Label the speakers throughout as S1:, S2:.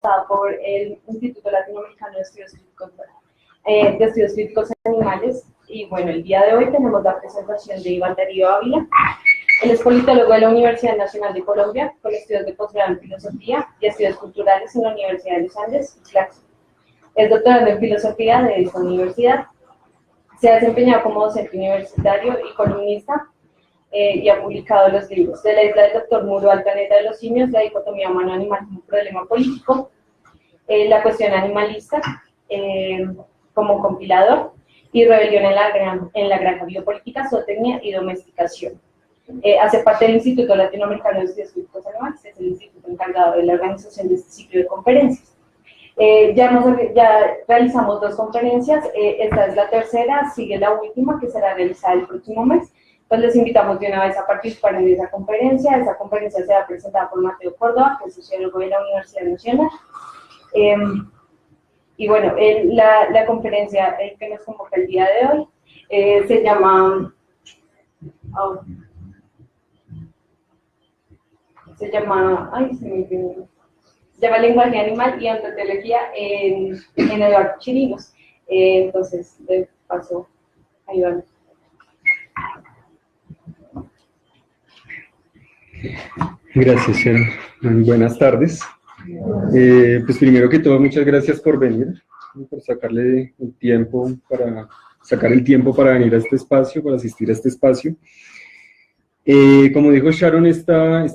S1: por el Instituto Latinoamericano de Estudios Críticos Animales. Y bueno, el día de hoy tenemos la presentación de Iván Darío Ávila. Él es politólogo de la Universidad Nacional de Colombia, con estudios de posgrado en Filosofía y estudios culturales en la Universidad de los Andes y Claxo. Es doctorando en Filosofía de esta universidad. Se ha desempeñado como docente universitario y columnista y ha publicado los libros De la isla del Dr. Muro al planeta de los simios, La dicotomía humano-animal como problema político, La cuestión animalista como compilador y Rebelión en la granja biopolítica, zootecnia y domesticación. Hace parte del Instituto Latinoamericano de Estudios Críticos Animales, es el instituto encargado de la organización de este ciclo de conferencias. Ya realizamos 2 conferencias, esta es la tercera, sigue la última que será realizada el próximo mes. Pues les invitamos de una vez a participar en esa conferencia. Esa conferencia será presentada por Mateo Córdoba, que es sociólogo de la Universidad Nacional. Y bueno, la conferencia que nos convoca el día de hoy se llama Lenguaje Animal y Ontología en Eduardo Chirinos. Entonces, de paso, ayúdame.
S2: Gracias, Sharon. Buenas tardes. Pues primero que todo, muchas gracias por venir, por sacar el tiempo para venir a este espacio, para asistir a este espacio. Como dijo Sharon, esta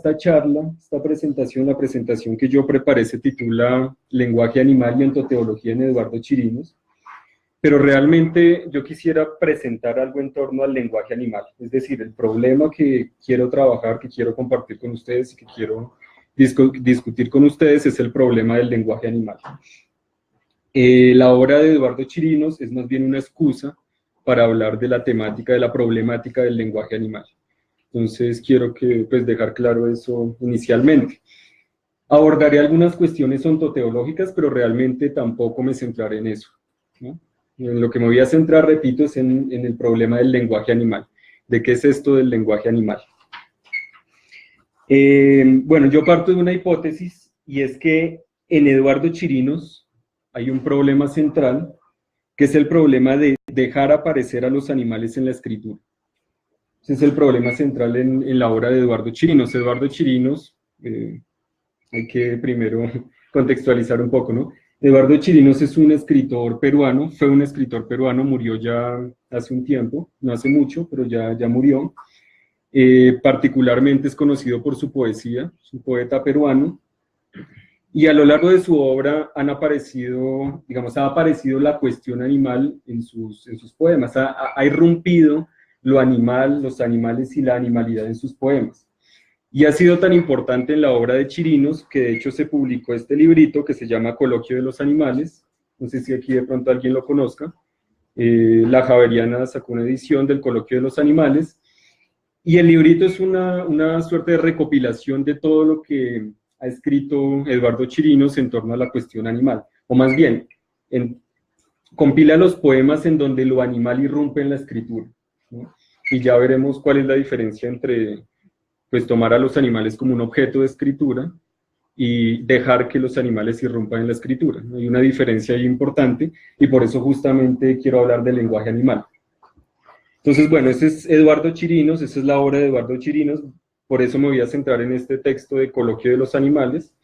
S2: presentación, la presentación que yo preparé se titula Lenguaje Animal y Ontoteología en Eduardo Chirinos, pero realmente yo quisiera presentar algo en torno al lenguaje animal, es decir, el problema que quiero trabajar, que quiero compartir con ustedes y que quiero discutir con ustedes es el problema del lenguaje animal. La obra de Eduardo Chirinos es más bien una excusa para hablar de la temática, de la problemática del lenguaje animal. Entonces quiero dejar claro eso inicialmente. Abordaré algunas cuestiones ontoteológicas, pero realmente tampoco me centraré en eso, ¿no? En lo que me voy a centrar, repito, es en el problema del lenguaje animal. ¿De qué es esto del lenguaje animal? Bueno, yo parto de una hipótesis, y es que en Eduardo Chirinos hay un problema central, que es el problema de dejar aparecer a los animales en la escritura. Ese es el problema central en la obra de Eduardo Chirinos. Eduardo Chirinos, hay que primero contextualizar un poco, ¿no? Eduardo Chirinos es un escritor peruano, fue un escritor peruano, murió ya hace un tiempo, no hace mucho, pero ya murió. Particularmente es conocido por su poesía, es un poeta peruano, y a lo largo de su obra ha aparecido la cuestión animal en sus poemas, ha irrumpido lo animal, los animales y la animalidad en sus poemas. Y ha sido tan importante en la obra de Chirinos que de hecho se publicó este librito que se llama Coloquio de los Animales, no sé si aquí de pronto alguien lo conozca. La Javeriana sacó una edición del Coloquio de los Animales, y el librito es una suerte de recopilación de todo lo que ha escrito Eduardo Chirinos en torno a la cuestión animal, o más bien, compila los poemas en donde lo animal irrumpe en la escritura, ¿no? Y ya veremos cuál es la diferencia entre tomar a los animales como un objeto de escritura y dejar que los animales irrumpan en la escritura. Hay una diferencia ahí importante, y por eso justamente quiero hablar del lenguaje animal. Entonces, bueno, ese es Eduardo Chirinos, esa es la obra de Eduardo Chirinos, por eso me voy a centrar en este texto de Coloquio de los Animales.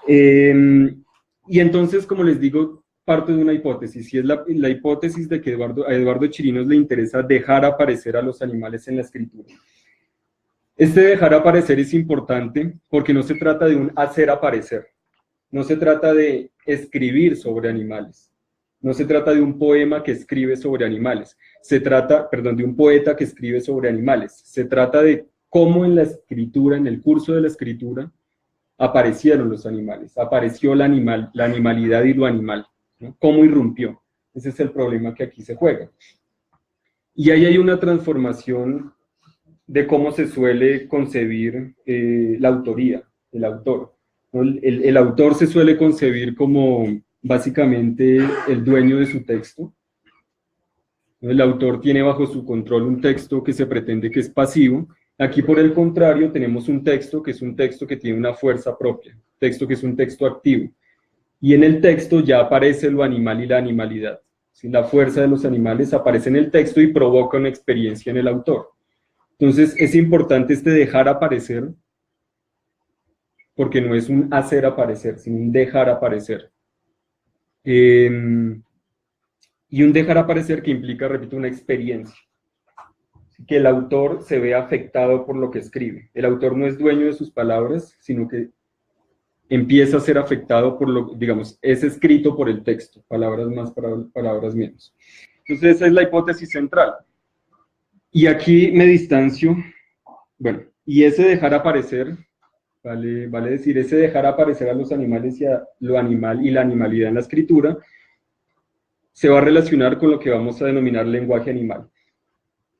S2: Y entonces, como les digo, parto de una hipótesis, y es la hipótesis de que a Eduardo Chirinos le interesa dejar aparecer a los animales en la escritura. Este dejar aparecer es importante porque no se trata de un hacer aparecer, no se trata de escribir sobre animales, no se trata de un poema que escribe sobre animales, de un poeta que escribe sobre animales, se trata de cómo en la escritura, en el curso de la escritura, aparecieron los animales, apareció la animalidad y lo animal, ¿no? Cómo irrumpió. Ese es el problema que aquí se juega. Y ahí hay una transformación de cómo se suele concebir la autoría, el autor, ¿no? El autor se suele concebir como básicamente el dueño de su texto. El autor tiene bajo su control un texto que se pretende que es pasivo. Aquí, por el contrario, tenemos un texto que es un texto que tiene una fuerza propia, texto que es un texto activo, y en el texto ya aparece lo animal y la animalidad. ¿Sí? La fuerza de los animales aparece en el texto y provoca una experiencia en el autor. Entonces es importante este dejar aparecer, porque no es un hacer aparecer, sino un dejar aparecer. Y un dejar aparecer que implica, repito, una experiencia. Que el autor se ve afectado por lo que escribe. El autor no es dueño de sus palabras, sino que empieza a ser afectado por lo, digamos, es escrito por el texto, palabras más, palabras menos. Entonces esa es la hipótesis central. Y aquí me distancio, bueno, y ese dejar aparecer, vale decir, ese dejar aparecer a los animales y a lo animal y la animalidad en la escritura, se va a relacionar con lo que vamos a denominar lenguaje animal.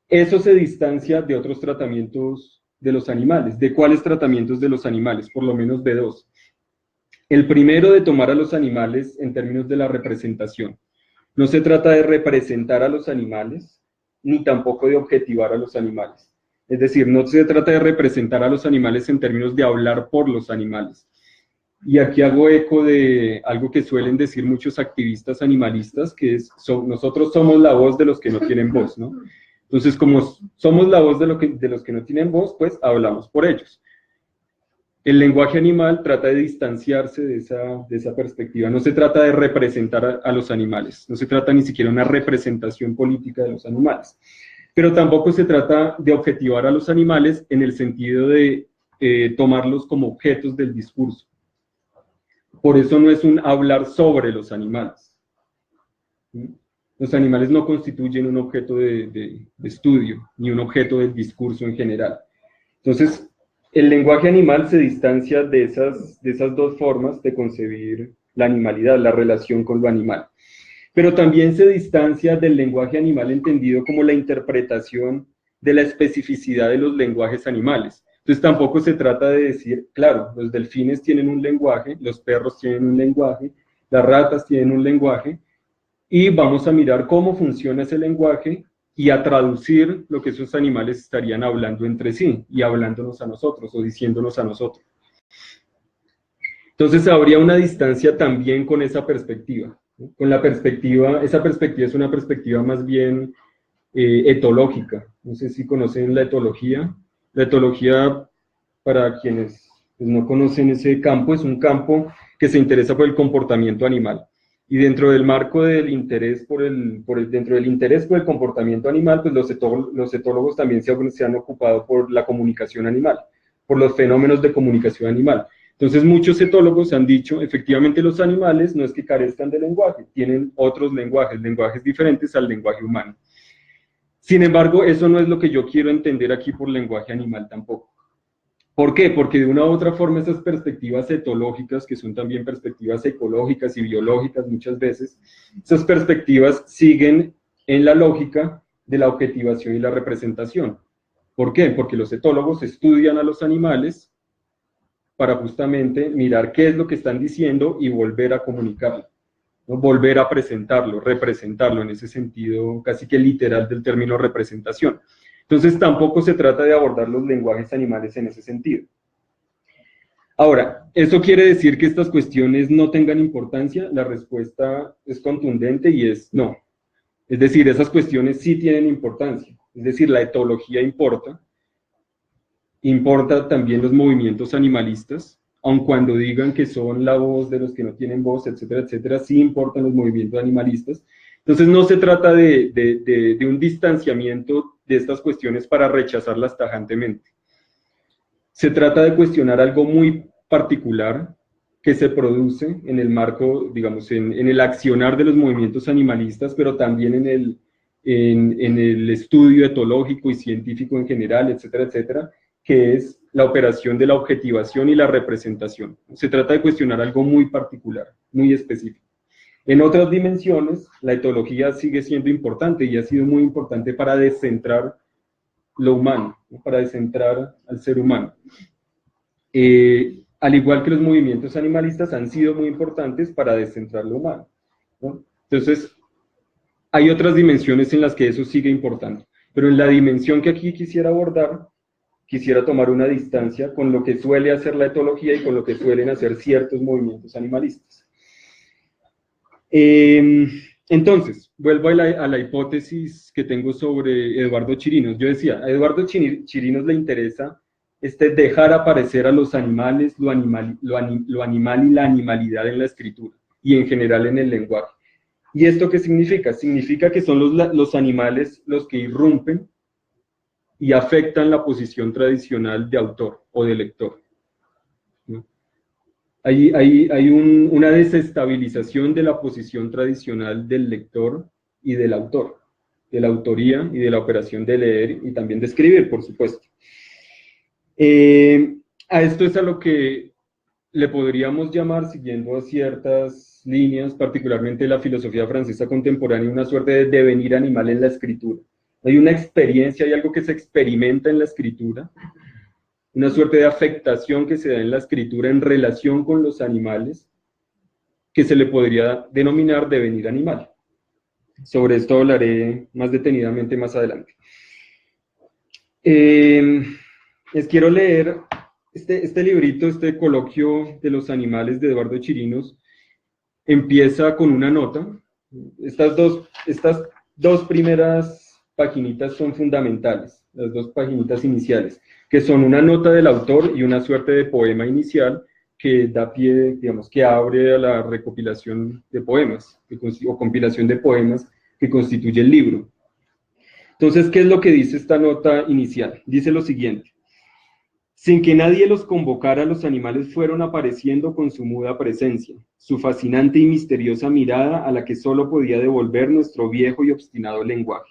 S2: Eso se distancia de otros tratamientos de los animales. ¿De cuáles tratamientos de los animales? Por lo menos de dos. El primero, de tomar a los animales en términos de la representación. No se trata de representar a los animales, ni tampoco de objetivar a los animales. Es decir, no se trata de representar a los animales en términos de hablar por los animales. Y aquí hago eco de algo que suelen decir muchos activistas animalistas, que es, nosotros somos la voz de los que no tienen voz, ¿no? Entonces, como somos la voz de los que no tienen voz, pues hablamos por ellos. El lenguaje animal trata de distanciarse de esa perspectiva. No se trata de representar a los animales, no se trata ni siquiera de una representación política de los animales. Pero tampoco se trata de objetivar a los animales en el sentido de tomarlos como objetos del discurso. Por eso no es un hablar sobre los animales. Los animales no constituyen un objeto de estudio, ni un objeto del discurso en general. Entonces, el lenguaje animal se distancia de esas dos formas de concebir la animalidad, la relación con lo animal. Pero también se distancia del lenguaje animal entendido como la interpretación de la especificidad de los lenguajes animales. Entonces tampoco se trata de decir, claro, los delfines tienen un lenguaje, los perros tienen un lenguaje, las ratas tienen un lenguaje, y vamos a mirar cómo funciona ese lenguaje y a traducir lo que esos animales estarían hablando entre sí y hablándonos a nosotros o diciéndonos a nosotros. Entonces habría una distancia también con esa perspectiva, ¿no? Con la perspectiva, esa perspectiva es una perspectiva más bien etológica. No sé si conocen la etología. La etología, para quienes pues, no conocen ese campo, es un campo que se interesa por el comportamiento animal. Y dentro del marco del interés dentro del interés por el comportamiento animal, pues los etólogos también se han ocupado por la comunicación animal, por los fenómenos de comunicación animal. Entonces muchos etólogos han dicho, efectivamente los animales no es que carezcan de lenguaje, tienen otros lenguajes diferentes al lenguaje humano. Sin embargo, eso no es lo que yo quiero entender aquí por lenguaje animal tampoco. ¿Por qué? Porque de una u otra forma esas perspectivas etológicas, que son también perspectivas ecológicas y biológicas muchas veces, esas perspectivas siguen en la lógica de la objetivación y la representación. ¿Por qué? Porque los etólogos estudian a los animales para justamente mirar qué es lo que están diciendo y volver a comunicarlo, ¿no? Volver a presentarlo, representarlo en ese sentido casi que literal del término representación. Entonces tampoco se trata de abordar los lenguajes animales en ese sentido. Ahora, ¿eso quiere decir que estas cuestiones no tengan importancia? La respuesta es contundente y es no. Es decir, esas cuestiones sí tienen importancia. Es decir, la etología importa también los movimientos animalistas, aun cuando digan que son la voz de los que no tienen voz, etcétera, etcétera, sí importan los movimientos animalistas. Entonces no se trata de un distanciamiento de estas cuestiones para rechazarlas tajantemente. Se trata de cuestionar algo muy particular que se produce en el marco, digamos, en el accionar de los movimientos animalistas, pero también en el estudio etológico y científico en general, etcétera, etcétera, que es la operación de la objetivación y la representación. Se trata de cuestionar algo muy particular, muy específico. En otras dimensiones, la etología sigue siendo importante y ha sido muy importante para descentrar lo humano, ¿no? Para descentrar al ser humano. Al igual que los movimientos animalistas han sido muy importantes para descentrar lo humano, ¿no? Entonces, hay otras dimensiones en las que eso sigue importando, pero en la dimensión que aquí quisiera abordar, quisiera tomar una distancia con lo que suele hacer la etología y con lo que suelen hacer ciertos movimientos animalistas. Entonces, vuelvo a la hipótesis que tengo sobre Eduardo Chirinos. Yo decía, a Eduardo Chirinos le interesa dejar aparecer a los animales, lo animal y la animalidad en la escritura y en general en el lenguaje. ¿Y esto qué significa? Significa que son los animales los que irrumpen y afectan la posición tradicional de autor o de lector, ¿no? Hay una desestabilización de la posición tradicional del lector y del autor, de la autoría y de la operación de leer y también de escribir, por supuesto. A esto es a lo que le podríamos llamar, siguiendo a ciertas líneas, particularmente la filosofía francesa contemporánea, una suerte de devenir animal en la escritura. Hay una experiencia, hay algo que se experimenta en la escritura, una suerte de afectación que se da en la escritura en relación con los animales, que se le podría denominar devenir animal. Sobre esto hablaré más detenidamente más adelante. Les quiero leer este librito, este coloquio de los animales de Eduardo Chirinos. Empieza con una nota. Estas dos primeras paginitas son fundamentales, las dos paginitas iniciales, que son una nota del autor y una suerte de poema inicial que da pie, digamos, que abre a la recopilación de poemas, o compilación de poemas que constituye el libro. Entonces, ¿qué es lo que dice esta nota inicial? Dice lo siguiente: sin que nadie los convocara, los animales fueron apareciendo con su muda presencia, su fascinante y misteriosa mirada a la que solo podía devolver nuestro viejo y obstinado lenguaje.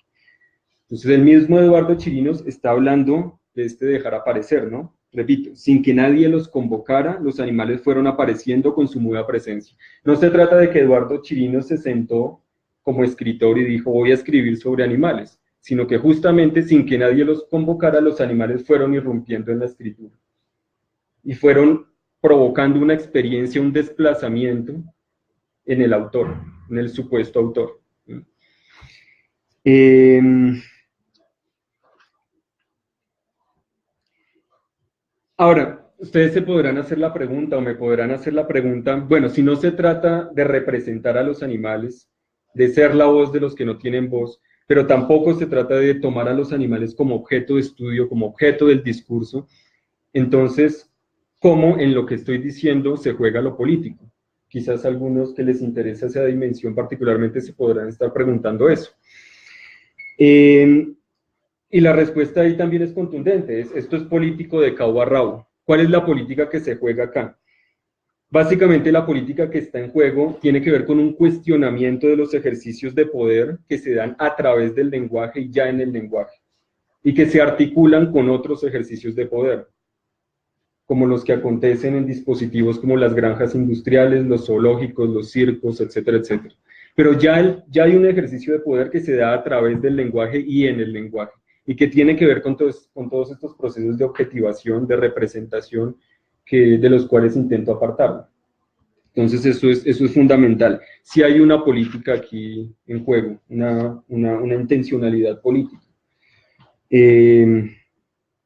S2: Entonces, el mismo Eduardo Chirinos está hablando de dejar aparecer, ¿no? Repito, sin que nadie los convocara, los animales fueron apareciendo con su muda presencia. No se trata de que Eduardo Chirinos se sentó como escritor y dijo, voy a escribir sobre animales, sino que justamente sin que nadie los convocara, los animales fueron irrumpiendo en la escritura y fueron provocando una experiencia, un desplazamiento en el autor, en el supuesto autor. Ahora, ustedes se podrán hacer la pregunta, o me podrán hacer la pregunta, bueno, si no se trata de representar a los animales, de ser la voz de los que no tienen voz, pero tampoco se trata de tomar a los animales como objeto de estudio, como objeto del discurso, entonces, ¿cómo en lo que estoy diciendo se juega lo político? Quizás algunos que les interesa esa dimensión particularmente se podrán estar preguntando eso. Y la respuesta ahí también es contundente, esto es político de cabo a rabo. ¿Cuál es la política que se juega acá? Básicamente la política que está en juego tiene que ver con un cuestionamiento de los ejercicios de poder que se dan a través del lenguaje y ya en el lenguaje, y que se articulan con otros ejercicios de poder, como los que acontecen en dispositivos como las granjas industriales, los zoológicos, los circos, etcétera, etcétera. Pero ya hay un ejercicio de poder que se da a través del lenguaje y en el lenguaje, y que tiene que ver con todos estos procesos de objetivación, de representación, de los cuales intento apartarlo. Entonces eso es fundamental. Si hay una política aquí en juego, una intencionalidad política.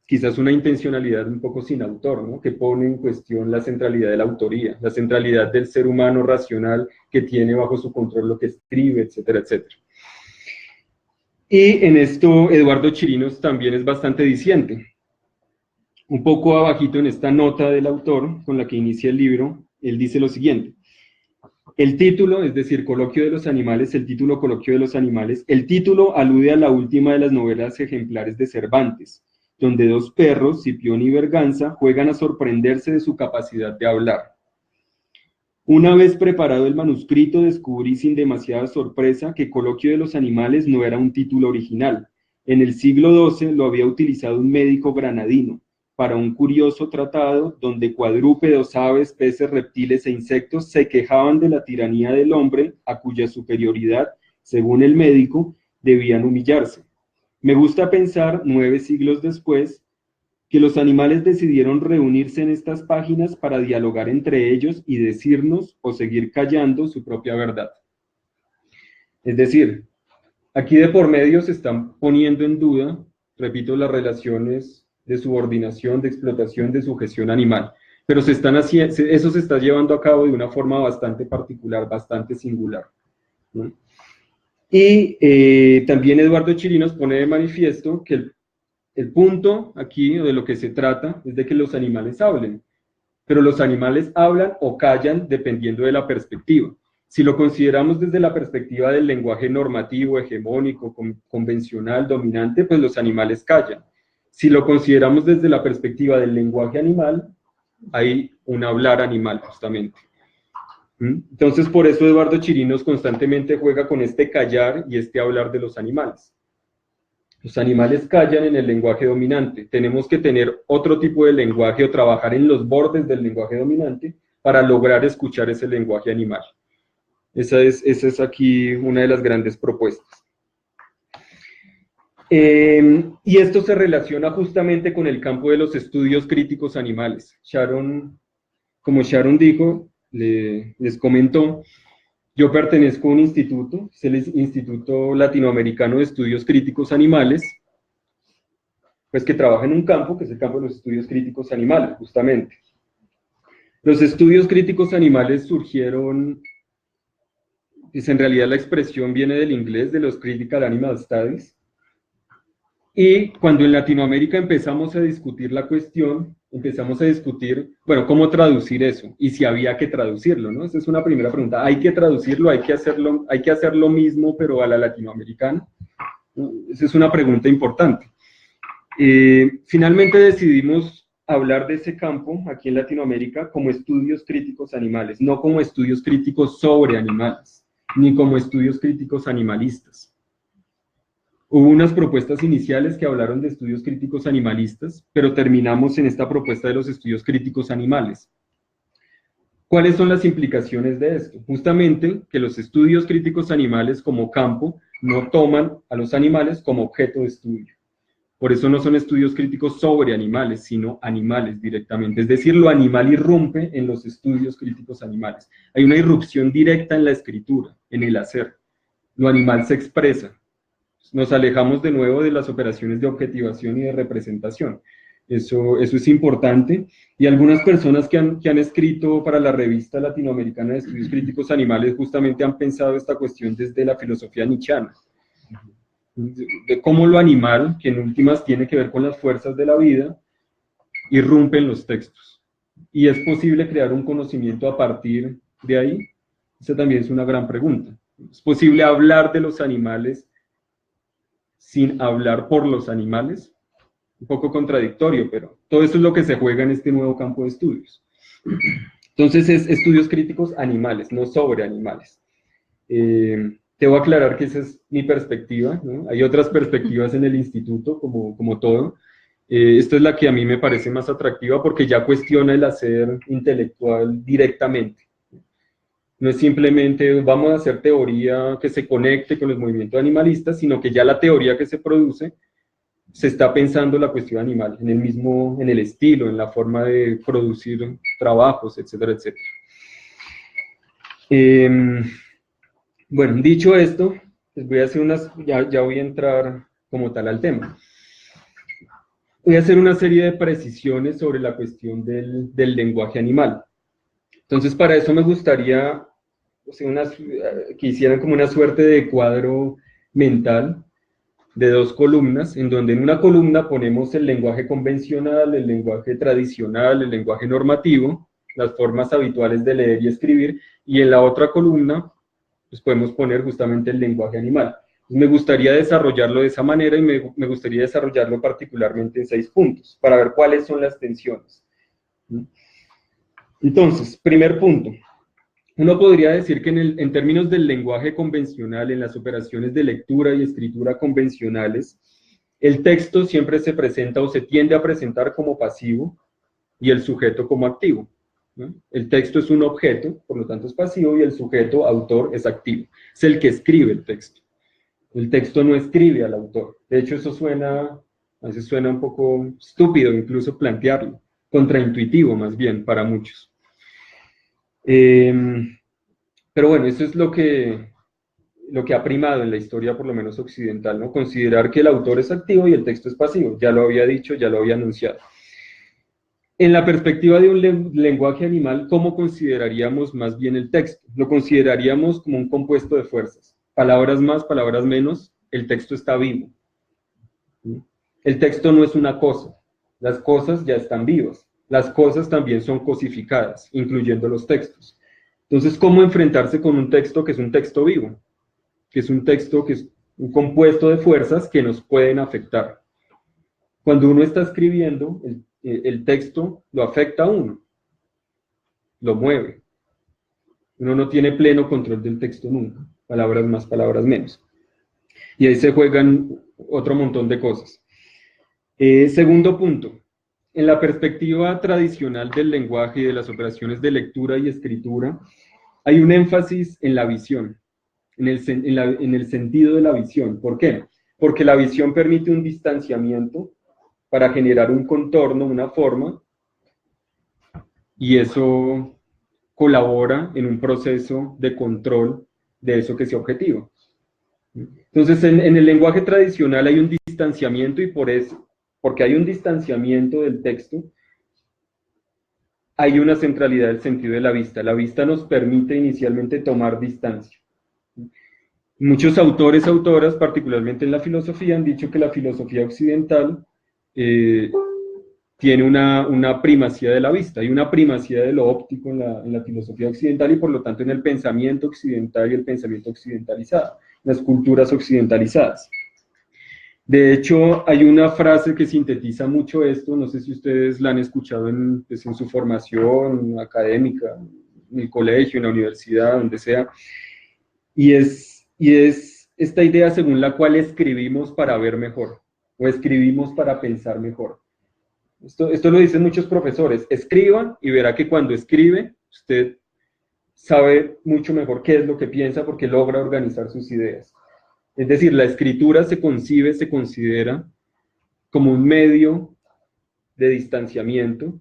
S2: Quizás una intencionalidad un poco sin autor, ¿no? Que pone en cuestión la centralidad de la autoría, la centralidad del ser humano racional que tiene bajo su control lo que escribe, etcétera, etcétera. Y en esto Eduardo Chirinos también es bastante diciente. Un poco abajito en esta nota del autor con la que inicia el libro, él dice lo siguiente: el título, es decir, Coloquio de los Animales, el título Coloquio de los Animales, el título alude a la última de las novelas ejemplares de Cervantes, donde dos perros, Cipión y Berganza, juegan a sorprenderse de su capacidad de hablar. Una vez preparado el manuscrito, descubrí sin demasiada sorpresa que Coloquio de los Animales no era un título original. En el siglo XII lo había utilizado un médico granadino para un curioso tratado donde cuadrúpedos, aves, peces, reptiles e insectos se quejaban de la tiranía del hombre a cuya superioridad, según el médico, debían humillarse. Me gusta pensar, 9 siglos después, que los animales decidieron reunirse en estas páginas para dialogar entre ellos y decirnos o seguir callando su propia verdad. Es decir, aquí de por medio se están poniendo en duda, repito, las relaciones de subordinación, de explotación, de sujeción animal, pero eso se está llevando a cabo de una forma bastante particular, bastante singular. ¿no? Y también Eduardo Chirinos pone de manifiesto que el punto aquí, de lo que se trata, es de que los animales hablen, pero los animales hablan o callan dependiendo de la perspectiva. Si lo consideramos desde la perspectiva del lenguaje normativo, hegemónico, convencional, dominante, pues los animales callan. Si lo consideramos desde la perspectiva del lenguaje animal, hay un hablar animal, justamente. Entonces, por eso Eduardo Chirinos constantemente juega con este callar y este hablar de los animales. Los animales callan en el lenguaje dominante. Tenemos que tener otro tipo de lenguaje o trabajar en los bordes del lenguaje dominante para lograr escuchar ese lenguaje animal. Esa es aquí una de las grandes propuestas. Y esto se relaciona justamente con el campo de los estudios críticos animales. Como Sharon dijo, les comentó, yo pertenezco a un instituto, es el Instituto Latinoamericano de Estudios Críticos Animales, pues que trabaja en un campo, que es el campo de los estudios críticos animales, justamente. Los estudios críticos animales surgieron, pues en realidad la expresión viene del inglés, de los Critical Animal Studies, y cuando en Latinoamérica empezamos a discutir la cuestión, empezamos a discutir, bueno, cómo traducir eso, y si había que traducirlo, ¿no? Esa es una primera pregunta. ¿Hay que traducirlo? ¿Hay que hacer lo mismo, pero a la latinoamericana? Esa es una pregunta importante. Finalmente decidimos hablar de ese campo, aquí en Latinoamérica, como estudios críticos animales, no como estudios críticos sobre animales, ni como estudios críticos animalistas. Hubo unas propuestas iniciales que hablaron de estudios críticos animalistas, pero terminamos en esta propuesta de los estudios críticos animales. ¿Cuáles son las implicaciones de esto? Justamente que los estudios críticos animales como campo no toman a los animales como objeto de estudio. Por eso no son estudios críticos sobre animales, sino animales directamente. Es decir, lo animal irrumpe en los estudios críticos animales. Hay una irrupción directa en la escritura, en el hacer. Lo animal se expresa. Nos alejamos de nuevo de las operaciones de objetivación y de representación. Eso es importante. Y algunas personas que han escrito para la revista latinoamericana de estudios críticos animales justamente han pensado esta cuestión desde la filosofía nietzscheana, de cómo lo animal, que en últimas tiene que ver con las fuerzas de la vida, irrumpe en los textos. ¿Y es posible crear un conocimiento a partir de ahí? Esa también es una gran pregunta. ¿Es posible hablar de los animales sin hablar por los animales? Un poco contradictorio, pero todo eso es lo que se juega en este nuevo campo de estudios. Entonces es estudios críticos animales, no sobre animales. Debo aclarar que esa es mi perspectiva, ¿no? Hay otras perspectivas en el instituto, como todo. Esta es la que a mí me parece más atractiva porque ya cuestiona el hacer intelectual directamente. No es simplemente vamos a hacer teoría que se conecte con los movimientos animalistas, sino que ya la teoría que se produce se está pensando la cuestión animal, en el estilo, en la forma de producir trabajos, etcétera, etcétera. Bueno, dicho esto, pues voy a hacer ya voy a entrar como tal al tema. Voy a hacer una serie de precisiones sobre la cuestión del lenguaje animal. Entonces, para eso me gustaría que hicieran como una suerte de cuadro mental de dos columnas, en donde en una columna ponemos el lenguaje convencional, el lenguaje tradicional, el lenguaje normativo, las formas habituales de leer y escribir, y en la otra columna pues podemos poner justamente el lenguaje animal. Me gustaría desarrollarlo de esa manera y me gustaría desarrollarlo particularmente en 6 puntos, para ver cuáles son las tensiones. Entonces, primer punto. Uno podría decir que en términos del lenguaje convencional, en las operaciones de lectura y escritura convencionales, el texto siempre se presenta o se tiende a presentar como pasivo y el sujeto como activo, ¿no? El texto es un objeto, por lo tanto es pasivo, y el sujeto, autor, es activo. Es el que escribe el texto. El texto no escribe al autor. De hecho, eso a veces suena un poco estúpido incluso plantearlo, contraintuitivo más bien para muchos. Pero bueno, eso es lo que ha primado en la historia, por lo menos occidental, ¿no? Considerar que el autor es activo y el texto es pasivo. Ya lo había dicho, ya lo había anunciado. En la perspectiva de un lenguaje animal, ¿cómo consideraríamos más bien el texto? Lo consideraríamos como un compuesto de fuerzas. Palabras más, palabras menos, el texto está vivo. El texto no es una cosa, las cosas ya están vivas. Las cosas también son cosificadas, incluyendo los textos. Entonces, ¿cómo enfrentarse con un texto que es un texto vivo? Que es un texto que es un compuesto de fuerzas que nos pueden afectar. Cuando uno está escribiendo, el texto lo afecta a uno, lo mueve. Uno no tiene pleno control del texto nunca, palabras más, palabras menos. Y ahí se juegan otro montón de cosas. Segundo punto, en la perspectiva tradicional del lenguaje y de las operaciones de lectura y escritura, hay un énfasis en la visión, en el sentido de la visión. ¿Por qué? Porque la visión permite un distanciamiento para generar un contorno, una forma, y eso colabora en un proceso de control de eso que sea objetivo. Entonces, en el lenguaje tradicional hay un distanciamiento y porque hay un distanciamiento del texto, hay una centralidad del sentido de la vista. La vista nos permite inicialmente tomar distancia. Muchos autores, autoras, particularmente en la filosofía, han dicho que la filosofía occidental tiene una primacía de la vista, hay una primacía de lo óptico en la filosofía occidental y por lo tanto en el pensamiento occidental y el pensamiento occidentalizado, las culturas occidentalizadas. De hecho, hay una frase que sintetiza mucho esto, no sé si ustedes la han escuchado en su formación académica, en el colegio, en la universidad, donde sea, y es esta idea según la cual escribimos para ver mejor, o escribimos para pensar mejor. Esto lo dicen muchos profesores, escriba y verá que cuando escribe, usted sabe mucho mejor qué es lo que piensa porque logra organizar sus ideas. Es decir, la escritura se concibe, se considera como un medio de distanciamiento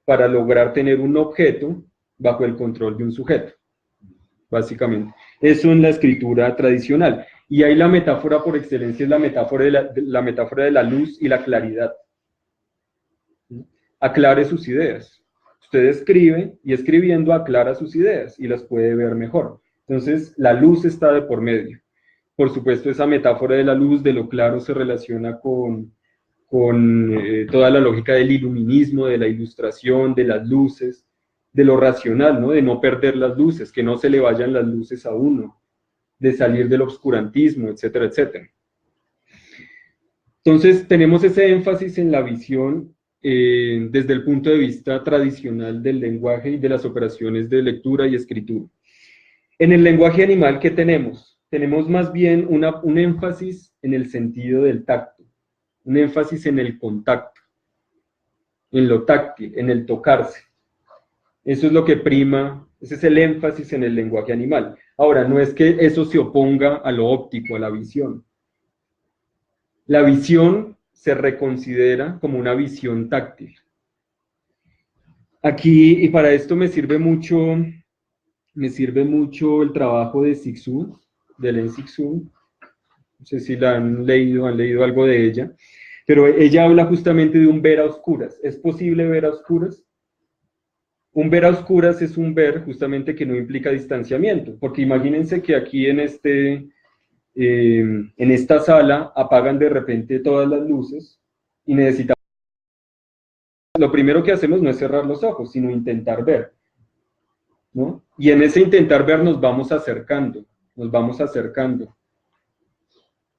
S2: para lograr tener un objeto bajo el control de un sujeto, básicamente. Eso en la escritura tradicional. Y ahí la metáfora por excelencia es la metáfora de la luz y la claridad. Aclare sus ideas. Usted escribe y escribiendo aclara sus ideas y las puede ver mejor. Entonces, la luz está de por medio. Por supuesto, esa metáfora de la luz, de lo claro, se relaciona con toda la lógica del iluminismo, de la ilustración, de las luces, de lo racional, ¿no? De no perder las luces, que no se le vayan las luces a uno, de salir del obscurantismo, etcétera, etcétera. Entonces, tenemos ese énfasis en la visión desde el punto de vista tradicional del lenguaje y de las operaciones de lectura y escritura. En el lenguaje animal, ¿qué tenemos? Tenemos más bien un énfasis en el sentido del tacto, un énfasis en el contacto, en lo táctil, en el tocarse. Eso es lo que prima, ese es el énfasis en el lenguaje animal. Ahora, no es que eso se oponga a lo óptico, a la visión. La visión se reconsidera como una visión táctil. Aquí, y para esto me sirve mucho el trabajo de Cixous, de Hélène Cixous. No sé si la han leído algo de ella, pero ella habla justamente de un ver a oscuras. ¿Es posible ver a oscuras? Un ver a oscuras es un ver justamente que no implica distanciamiento, porque imagínense que aquí en esta sala apagan de repente todas las luces y necesitamos... Lo primero que hacemos no es cerrar los ojos, sino intentar ver, ¿no? Y en ese intentar ver nos vamos acercando,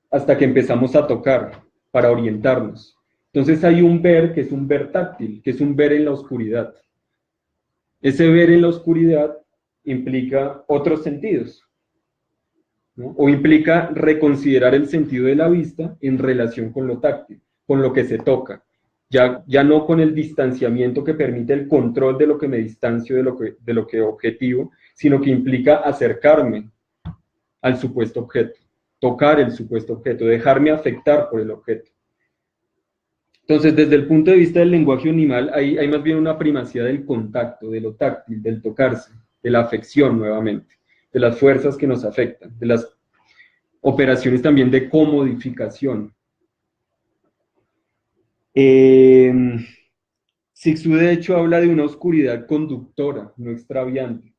S2: hasta que empezamos a tocar para orientarnos. Entonces hay un ver que es un ver táctil, que es un ver en la oscuridad. Ese ver en la oscuridad implica otros sentidos, ¿no? O implica reconsiderar el sentido de la vista en relación con lo táctil, con lo que se toca. Ya no con el distanciamiento que permite el control de lo que me distancio de lo que objetivo, sino que implica acercarme al supuesto objeto, tocar el supuesto objeto, dejarme afectar por el objeto. Entonces, desde el punto de vista del lenguaje animal, hay más bien una primacía del contacto, de lo táctil, del tocarse, de la afección nuevamente, de las fuerzas que nos afectan, de las operaciones también de comodificación. Cixous de hecho habla de una oscuridad conductora, no extraviante.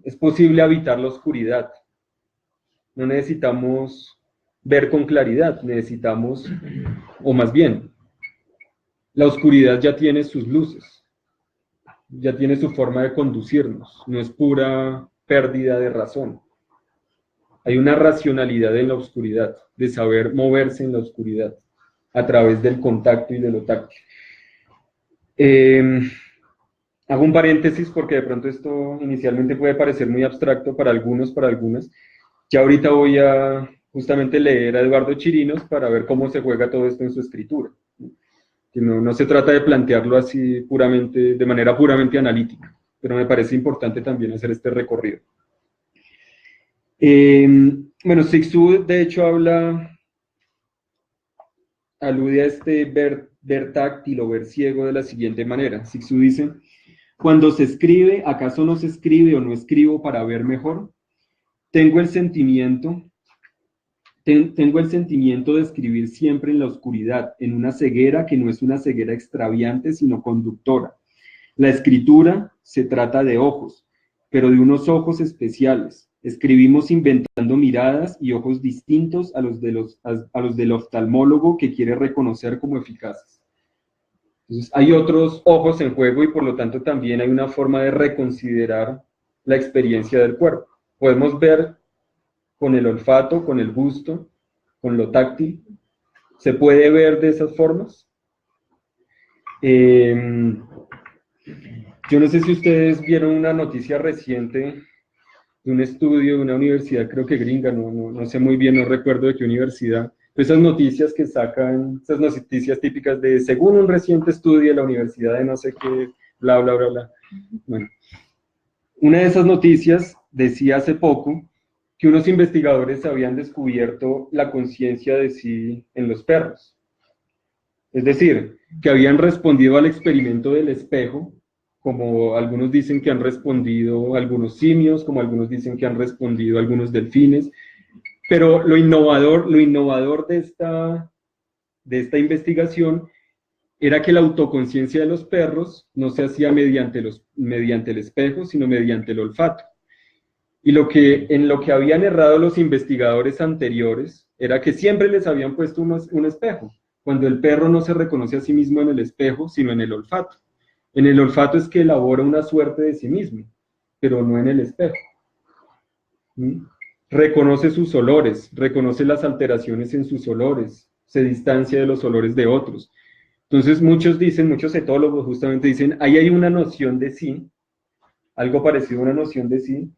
S2: Es posible habitar la oscuridad. No necesitamos ver con claridad, necesitamos, o más bien, la oscuridad ya tiene sus luces, ya tiene su forma de conducirnos, no es pura pérdida de razón. Hay una racionalidad en la oscuridad, de saber moverse en la oscuridad, a través del contacto y de lo táctil. Hago un paréntesis porque de pronto esto inicialmente puede parecer muy abstracto para algunos, para algunas. Ya ahorita voy a justamente leer a Eduardo Chirinos para ver cómo se juega todo esto en su escritura. Que no se trata de plantearlo así puramente, de manera puramente analítica, pero me parece importante también hacer este recorrido. Bueno, Cixous de hecho alude a este ver táctil o ver ciego de la siguiente manera. Cixous dice: cuando se escribe, ¿acaso no se escribe o no escribo para ver mejor? Tengo el sentimiento de escribir siempre en la oscuridad, en una ceguera que no es una ceguera extraviante, sino conductora. La escritura se trata de ojos, pero de unos ojos especiales. Escribimos inventando miradas y ojos distintos a los del oftalmólogo que quiere reconocer como eficaces. Entonces, hay otros ojos en juego y por lo tanto también hay una forma de reconsiderar la experiencia del cuerpo. Podemos ver con el olfato, con el gusto, con lo táctil. ¿Se puede ver de esas formas? Yo no sé si ustedes vieron una noticia reciente de un estudio de una universidad, creo que gringa, no sé muy bien, no recuerdo de qué universidad, esas noticias que sacan, esas noticias típicas de según un reciente estudio de la universidad de no sé qué, bla, bla, bla, bla. Bueno, una de esas noticias decía hace poco que unos investigadores habían descubierto la conciencia de sí en los perros. Es decir, que habían respondido al experimento del espejo, como algunos dicen que han respondido algunos simios, como algunos dicen que han respondido algunos delfines, pero lo innovador de esta investigación era que la autoconciencia de los perros no se hacía mediante el espejo, sino mediante el olfato. Y en lo que habían errado los investigadores anteriores era que siempre les habían puesto un espejo, cuando el perro no se reconoce a sí mismo en el espejo, sino en el olfato. En el olfato es que elabora una suerte de sí mismo, pero no en el espejo. Reconoce sus olores, reconoce las alteraciones en sus olores, se distancia de los olores de otros. Entonces muchos etólogos justamente dicen, ahí hay una noción de sí, algo parecido a una noción de sí,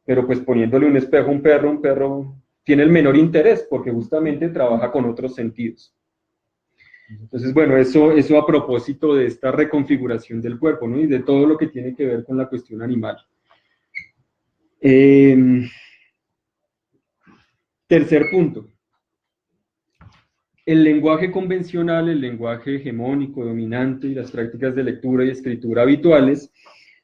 S2: pero pues poniéndole un espejo a un perro tiene el menor interés porque justamente trabaja con otros sentidos. Entonces, bueno, eso a propósito de esta reconfiguración del cuerpo, ¿no? Y de todo lo que tiene que ver con la cuestión animal. Tercer punto. El lenguaje convencional, el lenguaje hegemónico, dominante y las prácticas de lectura y escritura habituales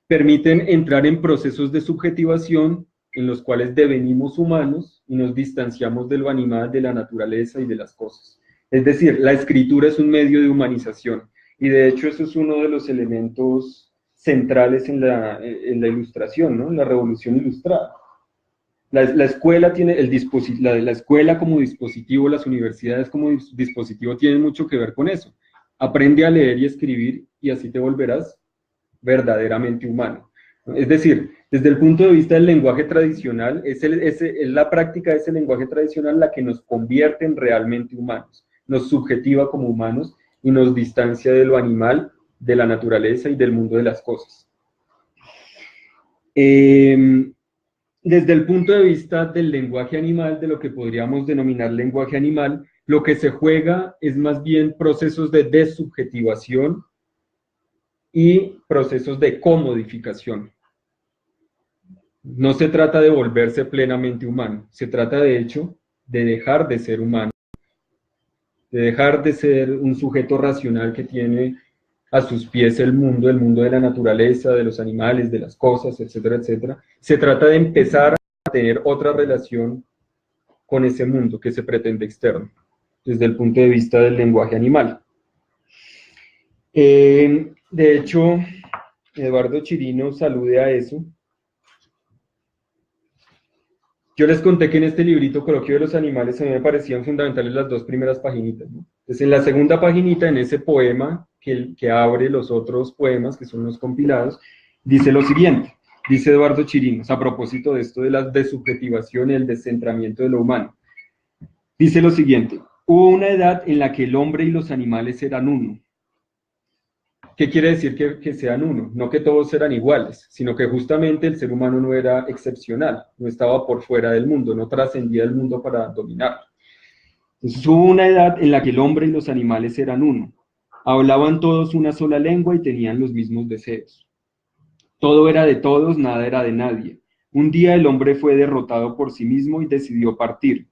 S2: permiten entrar en procesos de subjetivación en los cuales devenimos humanos y nos distanciamos de lo animal, de la naturaleza y de las cosas. Es decir, la escritura es un medio de humanización y de hecho eso es uno de los elementos centrales en la ilustración, ¿no? En la revolución ilustrada. La escuela tiene la escuela como dispositivo, las universidades como dispositivo tienen mucho que ver con eso. Aprende a leer y escribir y así te volverás verdaderamente humano. Es decir, desde el punto de vista del lenguaje tradicional, es la práctica de ese lenguaje tradicional la que nos convierte en realmente humanos, nos subjetiva como humanos y nos distancia de lo animal, de la naturaleza y del mundo de las cosas. Desde el punto de vista del lenguaje animal, de lo que podríamos denominar lenguaje animal, lo que se juega es más bien procesos de desubjetivación y procesos de comodificación. No se trata de volverse plenamente humano, se trata de hecho de dejar de ser humano, de dejar de ser un sujeto racional que tiene a sus pies el mundo de la naturaleza, de los animales, de las cosas, etcétera, etcétera. Se trata de empezar a tener otra relación con ese mundo que se pretende externo, desde el punto de vista del lenguaje animal. De hecho, Eduardo Chirinos alude a eso. Yo les conté que en este librito, Coloquio de los Animales, a mí me parecían fundamentales las dos primeras paginitas, ¿no? Entonces, en la segunda paginita, en ese poema que abre los otros poemas, que son los compilados, dice lo siguiente, dice Eduardo Chirinos, a propósito de esto de la desubjetivación y el descentramiento de lo humano. Dice lo siguiente, hubo una edad en la que el hombre y los animales eran uno. ¿Qué quiere decir que sean uno? No que todos eran iguales, sino que justamente el ser humano no era excepcional, no estaba por fuera del mundo, no trascendía el mundo para dominarlo. Entonces hubo una edad en la que el hombre y los animales eran uno. Hablaban todos una sola lengua y tenían los mismos deseos. Todo era de todos, nada era de nadie. Un día el hombre fue derrotado por sí mismo y decidió partir.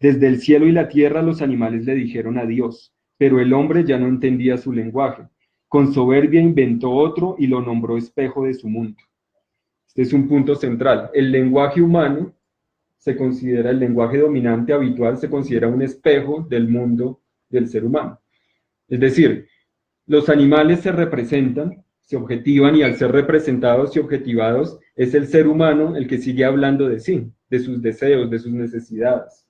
S2: Desde el cielo y la tierra los animales le dijeron adiós, pero el hombre ya no entendía su lenguaje. Con soberbia inventó otro y lo nombró espejo de su mundo. Este es un punto central. El lenguaje humano se considera, el lenguaje dominante habitual se considera un espejo del mundo del ser humano. Es decir, los animales se representan, se objetivan y al ser representados y objetivados es el ser humano el que sigue hablando de sí, de sus deseos, de sus necesidades.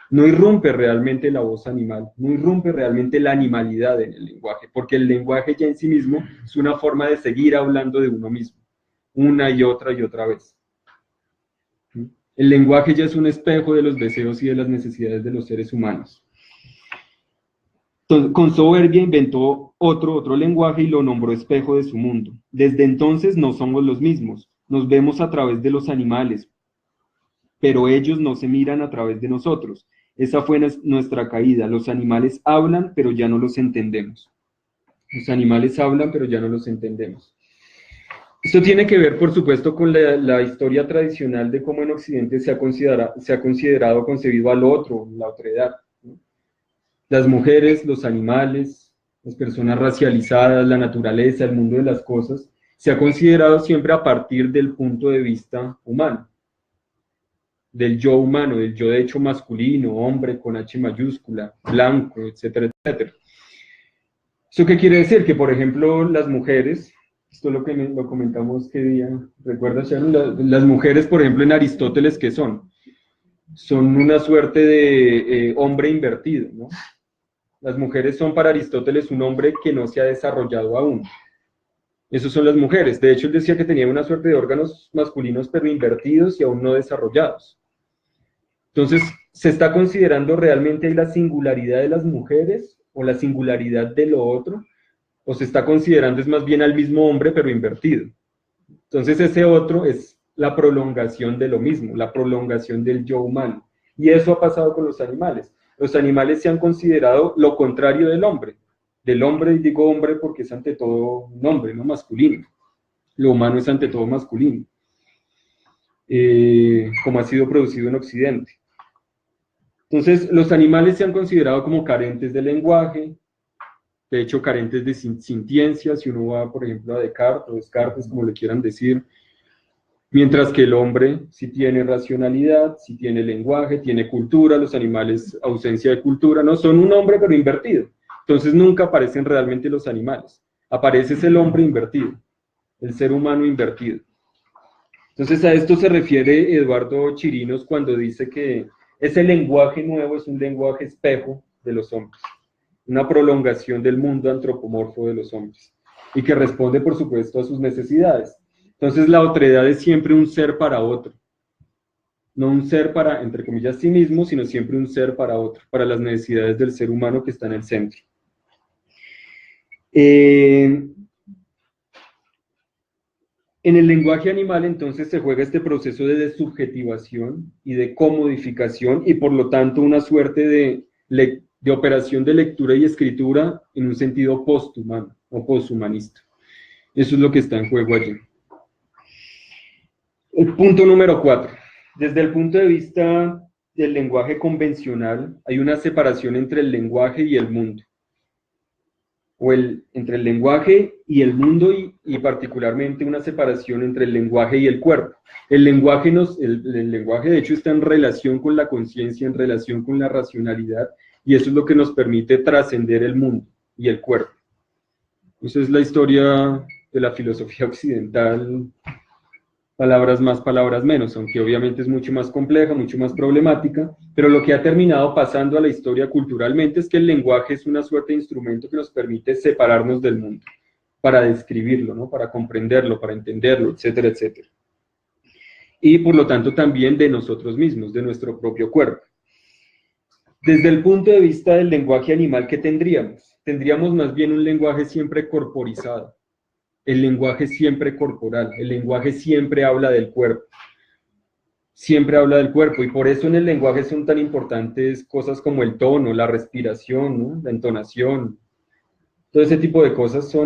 S2: No irrumpe realmente la voz animal, no irrumpe realmente la animalidad en el lenguaje, porque el lenguaje ya en sí mismo es una forma de seguir hablando de uno mismo, una y otra vez. El lenguaje ya es un espejo de los deseos y de las necesidades de los seres humanos. Entonces, con soberbia inventó otro lenguaje y lo nombró espejo de su mundo. Desde entonces no somos los mismos, nos vemos a través de los animales, pero ellos no se miran a través de nosotros. Esa fue nuestra caída. Los animales hablan, pero ya no los entendemos. Los animales hablan, pero ya no los entendemos. Esto tiene que ver, por supuesto, con la historia tradicional de cómo en Occidente se ha considerado concebido al otro, la otredad, ¿no? Las mujeres, los animales, las personas racializadas, la naturaleza, el mundo de las cosas, se ha considerado siempre a partir del punto de vista humano, del yo humano, del yo de hecho masculino, hombre con H mayúscula, blanco, etcétera, etcétera. ¿Eso qué quiere decir? Que, por ejemplo, las mujeres, esto es lo que lo comentamos qué día, ¿recuerdas, Sharon? Las mujeres, por ejemplo, en Aristóteles, ¿qué son? Son una suerte de hombre invertido, ¿no? Las mujeres son para Aristóteles un hombre que no se ha desarrollado aún. Esas son las mujeres. De hecho, él decía que tenía una suerte de órganos masculinos pero invertidos y aún no desarrollados. Entonces, ¿se está considerando realmente ahí la singularidad de las mujeres o la singularidad de lo otro? ¿O se está considerando es más bien al mismo hombre pero invertido? Entonces, ese otro es la prolongación de lo mismo, la prolongación del yo humano. Y eso ha pasado con los animales. Los animales se han considerado lo contrario del hombre. Del hombre, y digo hombre porque es ante todo un hombre, no masculino. Lo humano es ante todo masculino, como ha sido producido en Occidente. Entonces, los animales se han considerado como carentes de lenguaje, de hecho, carentes de sintiencia, si uno va, por ejemplo, a Descartes, o Descartes, como le quieran decir, mientras que el hombre sí tiene racionalidad, sí tiene lenguaje, tiene cultura, los animales, ausencia de cultura, no, son un hombre pero invertido. Entonces nunca aparecen realmente los animales, aparece es el hombre invertido, el ser humano invertido. Entonces a esto se refiere Eduardo Chirinos cuando dice que ese lenguaje nuevo es un lenguaje espejo de los hombres, una prolongación del mundo antropomorfo de los hombres, y que responde, por supuesto, a sus necesidades. Entonces la otredad es siempre un ser para otro, no un ser para, entre comillas, sí mismo, sino siempre un ser para otro, para las necesidades del ser humano que está en el centro. En el lenguaje animal, entonces, se juega este proceso de desubjetivación y de comodificación, y por lo tanto una suerte de operación de lectura y escritura en un sentido posthumano o posthumanista. Eso es lo que está en juego allí. El punto número 4. Desde el punto de vista del lenguaje convencional, hay una separación entre el lenguaje y el mundo. O entre el lenguaje y el mundo y particularmente una separación entre el lenguaje y el cuerpo. El lenguaje de hecho está en relación con la conciencia, en relación con la racionalidad, y eso es lo que nos permite trascender el mundo y el cuerpo. Esa es la historia de la filosofía occidental, palabras más, palabras menos, aunque obviamente es mucho más compleja, mucho más problemática, pero lo que ha terminado pasando a la historia culturalmente es que el lenguaje es una suerte de instrumento que nos permite separarnos del mundo, para describirlo, ¿no? Para comprenderlo, para entenderlo, etcétera, etcétera. Y por lo tanto también de nosotros mismos, de nuestro propio cuerpo. Desde el punto de vista del lenguaje animal, ¿qué tendríamos? Tendríamos más bien un lenguaje siempre corporizado, el lenguaje siempre corporal, el lenguaje siempre habla del cuerpo, siempre habla del cuerpo, y por eso en el lenguaje son tan importantes cosas como el tono, la respiración, ¿no? La entonación, todo ese tipo de cosas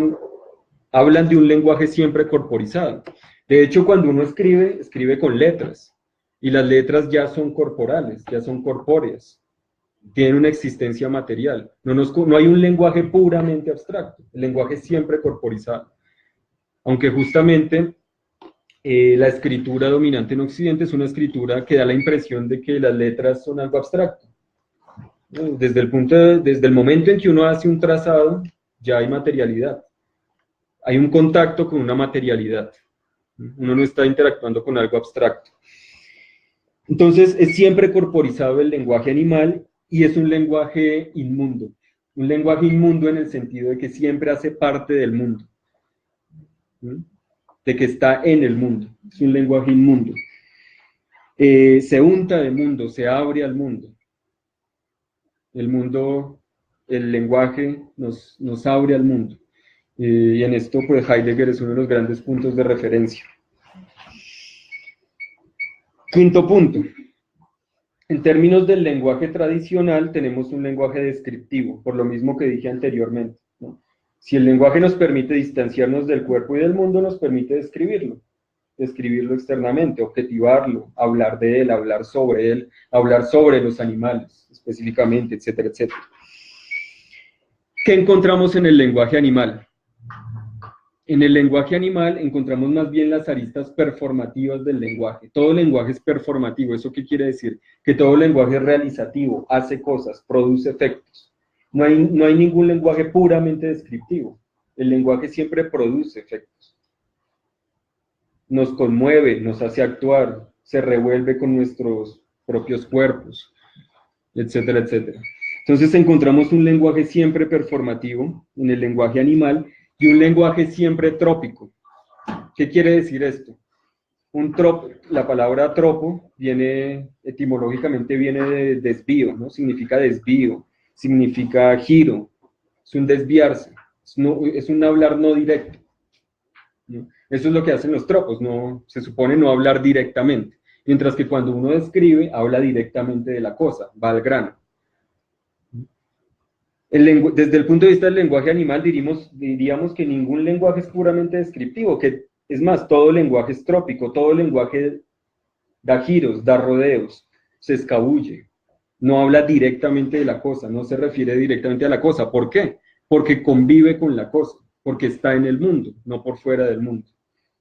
S2: hablan de un lenguaje siempre corporizado. De hecho, cuando uno escribe, escribe con letras, y las letras ya son corporales, ya son corpóreas, tienen una existencia material. No hay un lenguaje puramente abstracto, el lenguaje es siempre corporizado. Aunque justamente la escritura dominante en Occidente es una escritura que da la impresión de que las letras son algo abstracto. Desde el momento en que uno hace un trazado, ya hay materialidad. Hay un contacto con una materialidad. Uno no está interactuando con algo abstracto. Entonces, es siempre corporizado el lenguaje animal y es un lenguaje inmundo. Un lenguaje inmundo en el sentido de que siempre hace parte del mundo. De que está en el mundo. Es un lenguaje inmundo. Se unta de mundo, se abre al mundo. El mundo, el lenguaje nos abre al mundo. Y en esto, pues, Heidegger es uno de los grandes puntos de referencia. Quinto punto. En términos del lenguaje tradicional, tenemos un lenguaje descriptivo, por lo mismo que dije anteriormente, ¿no? Si el lenguaje nos permite distanciarnos del cuerpo y del mundo, nos permite describirlo externamente, objetivarlo, hablar de él, hablar sobre los animales, específicamente, etcétera, etcétera. ¿Qué encontramos en el lenguaje animal? En el lenguaje animal encontramos más bien las aristas performativas del lenguaje. Todo lenguaje es performativo. ¿Eso qué quiere decir? Que todo lenguaje es realizativo, hace cosas, produce efectos. No hay ningún lenguaje puramente descriptivo. El lenguaje siempre produce efectos. Nos conmueve, nos hace actuar, se revuelve con nuestros propios cuerpos, etcétera, etcétera. Entonces encontramos un lenguaje siempre performativo en el lenguaje animal, y un lenguaje siempre trópico. ¿Qué quiere decir esto? La palabra tropo etimológicamente viene de desvío, ¿no? Significa desvío, significa giro, es un desviarse, es un hablar no directo, ¿no? Eso es lo que hacen los tropos, se supone no hablar directamente, mientras que cuando uno describe, habla directamente de la cosa, va al grano. Desde el punto de vista del lenguaje animal, diríamos que ningún lenguaje es puramente descriptivo, que es más, todo lenguaje es trópico, todo lenguaje da giros, da rodeos, se escabulle, no habla directamente de la cosa, no se refiere directamente a la cosa. ¿Por qué? Porque convive con la cosa, porque está en el mundo, no por fuera del mundo.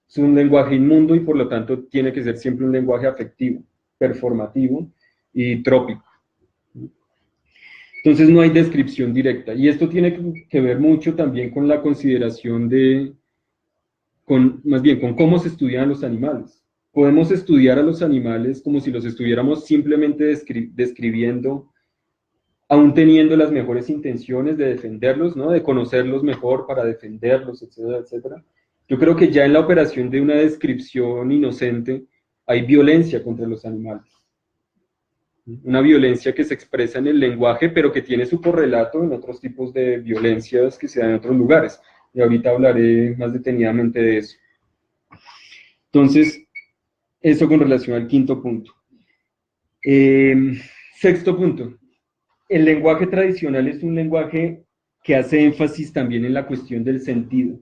S2: Es un lenguaje inmundo y por lo tanto tiene que ser siempre un lenguaje afectivo, performativo y trópico. Entonces no hay descripción directa, y esto tiene que ver mucho también con la consideración más bien con cómo se estudian los animales. Podemos estudiar a los animales como si los estuviéramos simplemente describiendo, aún teniendo las mejores intenciones de defenderlos, ¿no? De conocerlos mejor para defenderlos, etcétera, etcétera. Yo creo que ya en la operación de una descripción inocente hay violencia contra los animales. Una violencia que se expresa en el lenguaje, pero que tiene su correlato en otros tipos de violencias que se dan en otros lugares. Y ahorita hablaré más detenidamente de eso. Entonces, eso con relación al quinto punto. Sexto punto. El lenguaje tradicional es un lenguaje que hace énfasis también en la cuestión del sentido,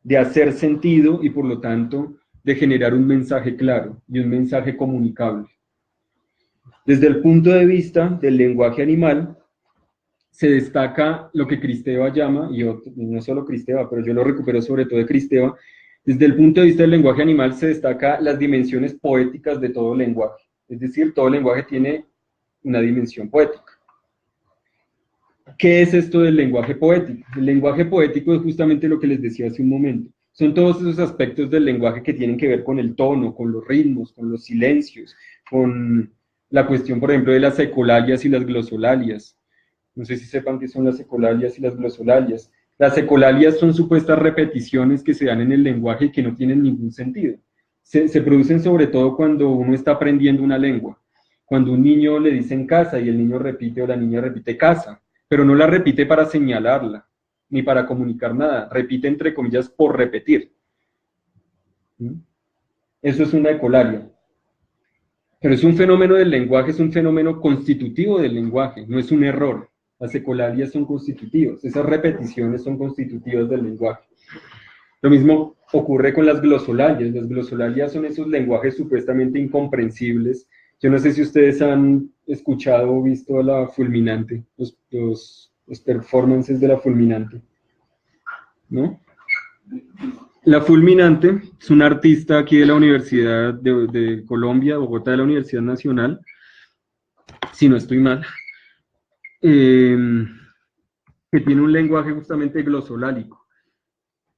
S2: de hacer sentido y por lo tanto de generar un mensaje claro y un mensaje comunicable. Desde el punto de vista del lenguaje animal, se destaca lo que Kristeva llama, y no solo Kristeva, pero yo lo recupero sobre todo de Kristeva, desde el punto de vista del lenguaje animal se destaca las dimensiones poéticas de todo lenguaje. Es decir, todo lenguaje tiene una dimensión poética. ¿Qué es esto del lenguaje poético? El lenguaje poético es justamente lo que les decía hace un momento. Son todos esos aspectos del lenguaje que tienen que ver con el tono, con los ritmos, con los silencios, con la cuestión, por ejemplo, de las ecolalias y las glosolalias. No sé si sepan qué son las ecolalias y las glosolalias. Las ecolalias son supuestas repeticiones que se dan en el lenguaje y que no tienen ningún sentido. Se producen sobre todo cuando uno está aprendiendo una lengua. Cuando un niño le dicen casa y el niño repite o la niña repite casa, pero no la repite para señalarla, ni para comunicar nada, repite entre comillas por repetir. Eso es una ecolalia. Pero es un fenómeno del lenguaje, es un fenómeno constitutivo del lenguaje, no es un error. Las ecolalias son constitutivas, esas repeticiones son constitutivas del lenguaje. Lo mismo ocurre con las glosolalias. Las glosolalias son esos lenguajes supuestamente incomprensibles. Yo no sé si ustedes han escuchado o visto a la Fulminante, los performances de la Fulminante, ¿no? La Fulminante es una artista aquí de la Universidad de Colombia, Bogotá, de la Universidad Nacional, si no estoy mal, que tiene un lenguaje justamente glosolálico.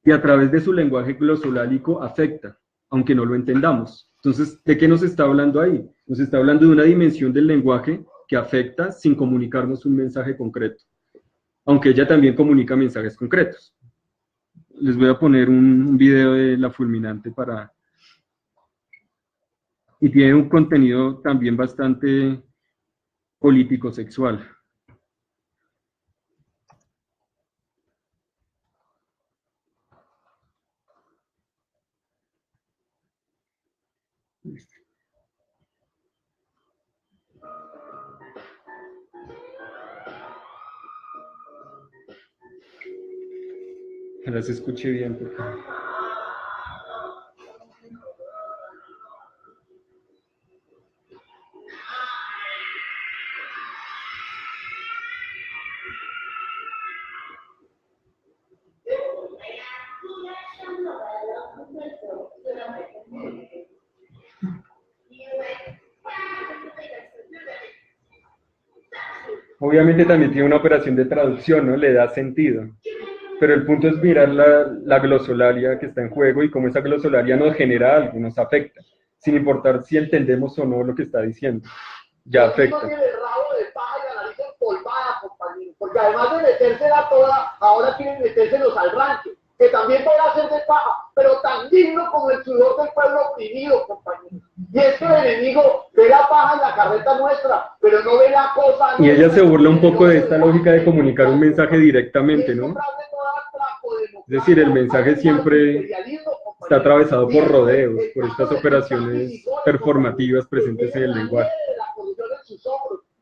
S2: Y a través de su lenguaje glosolálico afecta, aunque no lo entendamos. Entonces, ¿de qué nos está hablando ahí? Nos está hablando de una dimensión del lenguaje que afecta sin comunicarnos un mensaje concreto, aunque ella también comunica mensajes concretos. Les voy a poner un video de la Fulminante para... Y tiene un contenido también bastante político-sexual. Ojalá se escuche bien, por favor. Obviamente también tiene una operación de traducción, ¿no? Le da sentido. Pero el punto es mirar la glosolalia que está en juego y cómo esa glosolalia nos genera algo, nos afecta, sin importar si entendemos o no lo que está diciendo. Ya afecta.
S3: Tiene el rabo de paja y la nariz empolvada, compañero, porque además de metérsela toda, ahora quieren metérselos al rancho, que también podrá ser de paja, pero tan digno como el sudor del pueblo oprimido, compañero. Y es que el enemigo ve la paja en la carreta nuestra, pero no ve la cosa.
S2: Y ella se burla un poco de esta lógica de comunicar un mensaje directamente, ¿no? Es decir, el mensaje siempre está atravesado por rodeos, por estas operaciones performativas presentes en el lenguaje.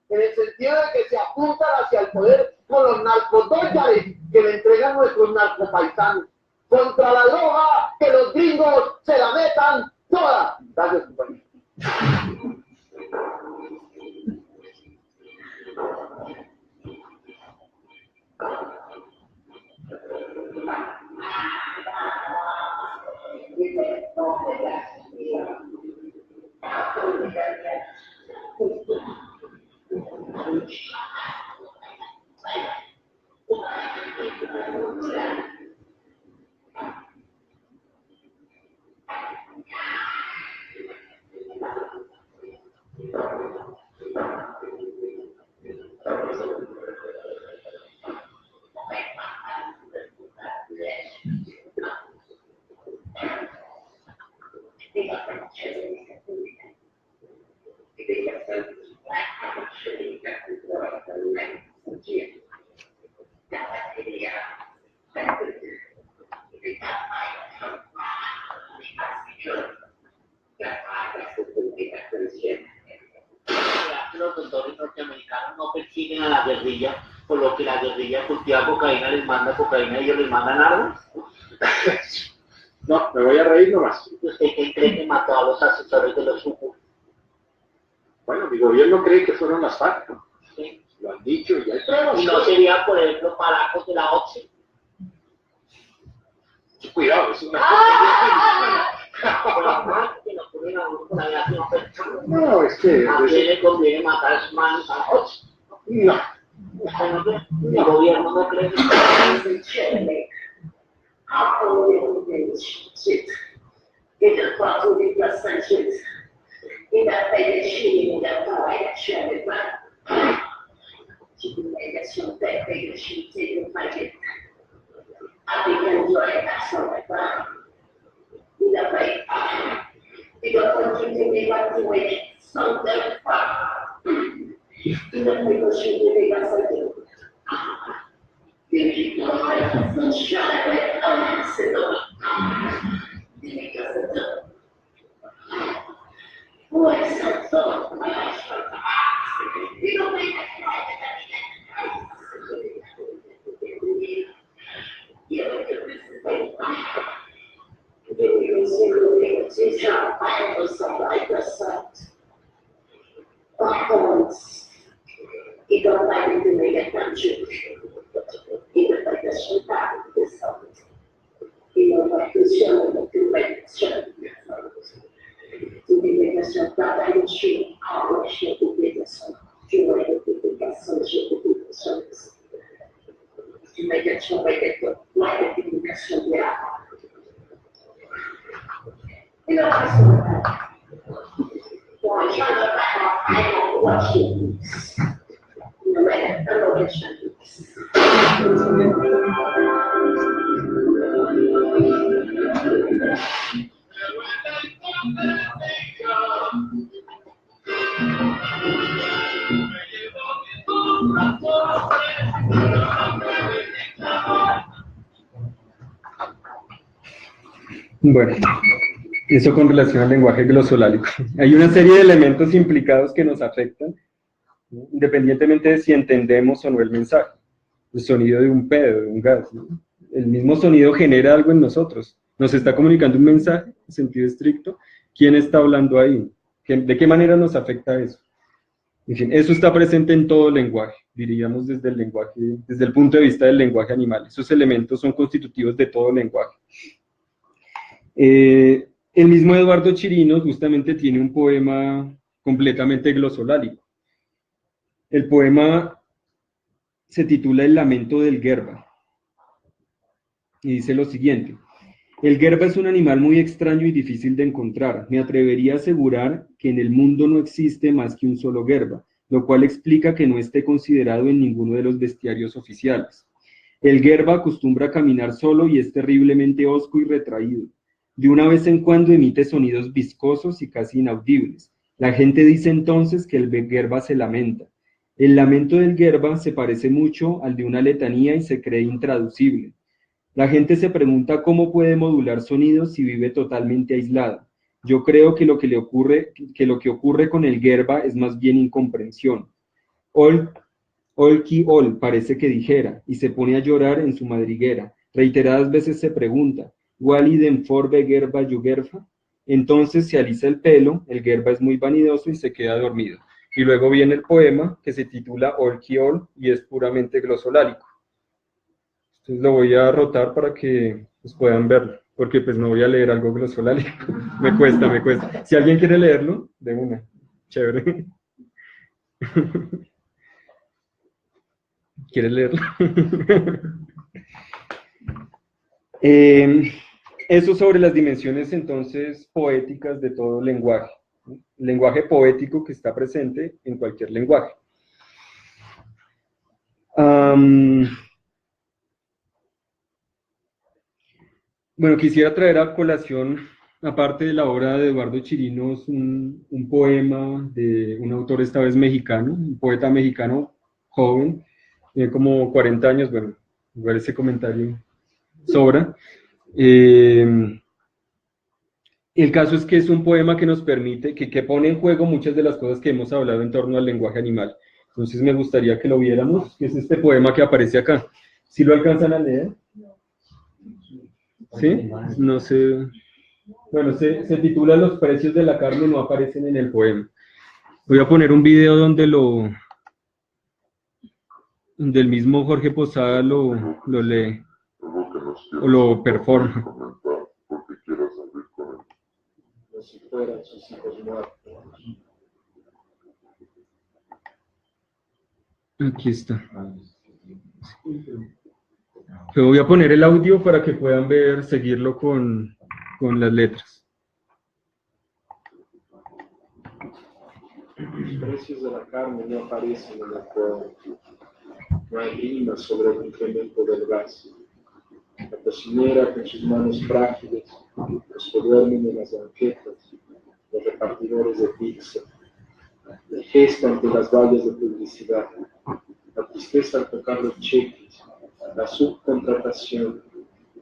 S3: En el sentido de que se apuntan hacia el poder con los narcodólares que le entregan nuestros narcopaisanos. Contra la droga, que los gringos se la metan toda. Gracias, compañero. Los doctores norteamericanos no persiguen a la guerrilla, por lo que la guerrilla cultiva cocaína, les manda cocaína y ellos les mandan armas.
S4: No, me voy a reír nomás.
S3: ¿Usted qué cree que mató a los asesores de los sucos?
S4: Bueno, mi gobierno cree que fueron las FARC.
S3: ¿Sí?
S4: Lo han dicho y hay pruebas.
S3: ¿Y no sería, por ejemplo, palacos de la OXI?
S4: Cuidado, es una No, es que...
S3: ¿A quién le conviene matar a sus manos a OXI?
S4: No,
S3: Mi gobierno no cree que es chévere. Que el cuarto de la Sánchez y la Pedicini, la Paella, le va. Comunicación de Pedicini, de Paella. Aplicando la casa, le va. Y la Paella. Y la Ponte de la Tuelle, son del Pa. Y la Pedicini de la Sánchez. Y la Ponte de la Sánchez.
S2: Bueno, eso con relación al lenguaje glosolálico. Hay una serie de elementos implicados que nos afectan, ¿no? Independientemente de si entendemos o no el mensaje. El sonido de un pedo, de un gas, ¿no? El mismo sonido genera algo en nosotros. Nos está comunicando un mensaje en sentido estricto. ¿Quién está hablando ahí? ¿De qué manera nos afecta eso? En fin, eso está presente en todo el lenguaje, diríamos desde el lenguaje, desde el punto de vista del lenguaje animal. Esos elementos son constitutivos de todo el lenguaje. El mismo Eduardo Chirinos justamente tiene un poema completamente glosolálico. El poema se titula El lamento del Gerba y dice lo siguiente: el Gerba es un animal muy extraño y difícil de encontrar. Me atrevería a asegurar que en el mundo no existe más que un solo Gerba, lo cual explica que no esté considerado en ninguno de los bestiarios oficiales. El Gerba acostumbra a caminar solo y es terriblemente hosco y retraído. De una vez en cuando emite sonidos viscosos y casi inaudibles. La gente dice entonces que el Gerba se lamenta. El lamento del Gerba se parece mucho al de una letanía y se cree intraducible. La gente se pregunta cómo puede modular sonidos si vive totalmente aislado. Yo creo que lo que ocurre con el Gerba es más bien incomprensión. Olki ol parece que dijera, y se pone a llorar en su madriguera. Reiteradas veces se pregunta, ¿Wali den forbe Gerba yugerfa? Entonces se alisa el pelo, el Gerba es muy vanidoso y se queda dormido. Y luego viene el poema que se titula Olki ol y es puramente glosolálico. Entonces lo voy a rotar para que pues, puedan verlo, porque pues no voy a leer algo glosolálico. me cuesta. Si alguien quiere leerlo, de una. Chévere. ¿Quieres leerlo? Eso sobre las dimensiones entonces poéticas de todo lenguaje. El lenguaje poético que está presente en cualquier lenguaje. Bueno, quisiera traer a colación, aparte de la obra de Eduardo Chirinos, un poema de un autor esta vez mexicano, un poeta mexicano joven, tiene como 40 años, bueno, igual ese comentario sobra. El caso es que es un poema que nos permite, que pone en juego muchas de las cosas que hemos hablado en torno al lenguaje animal. Entonces me gustaría que lo viéramos, que es este poema que aparece acá. ¿Sí lo alcanzan a leer? ¿Sí? No sé. Bueno, se titula Los precios de la carne no aparecen en el poema. Voy a poner un video donde el mismo Jorge Posada lo lee o lo performa. Aquí está. Pero voy a poner el audio para que puedan ver, seguirlo con las letras.
S4: Los precios de la carne no aparecen en el poema. No hay rima sobre el incremento del gas. La cocinera con sus manos frágiles, los que duermen en las banquetas, los repartidores de pizza, el gesto ante las vallas de publicidad, la tristeza al tocar los cheques, la subcontratación,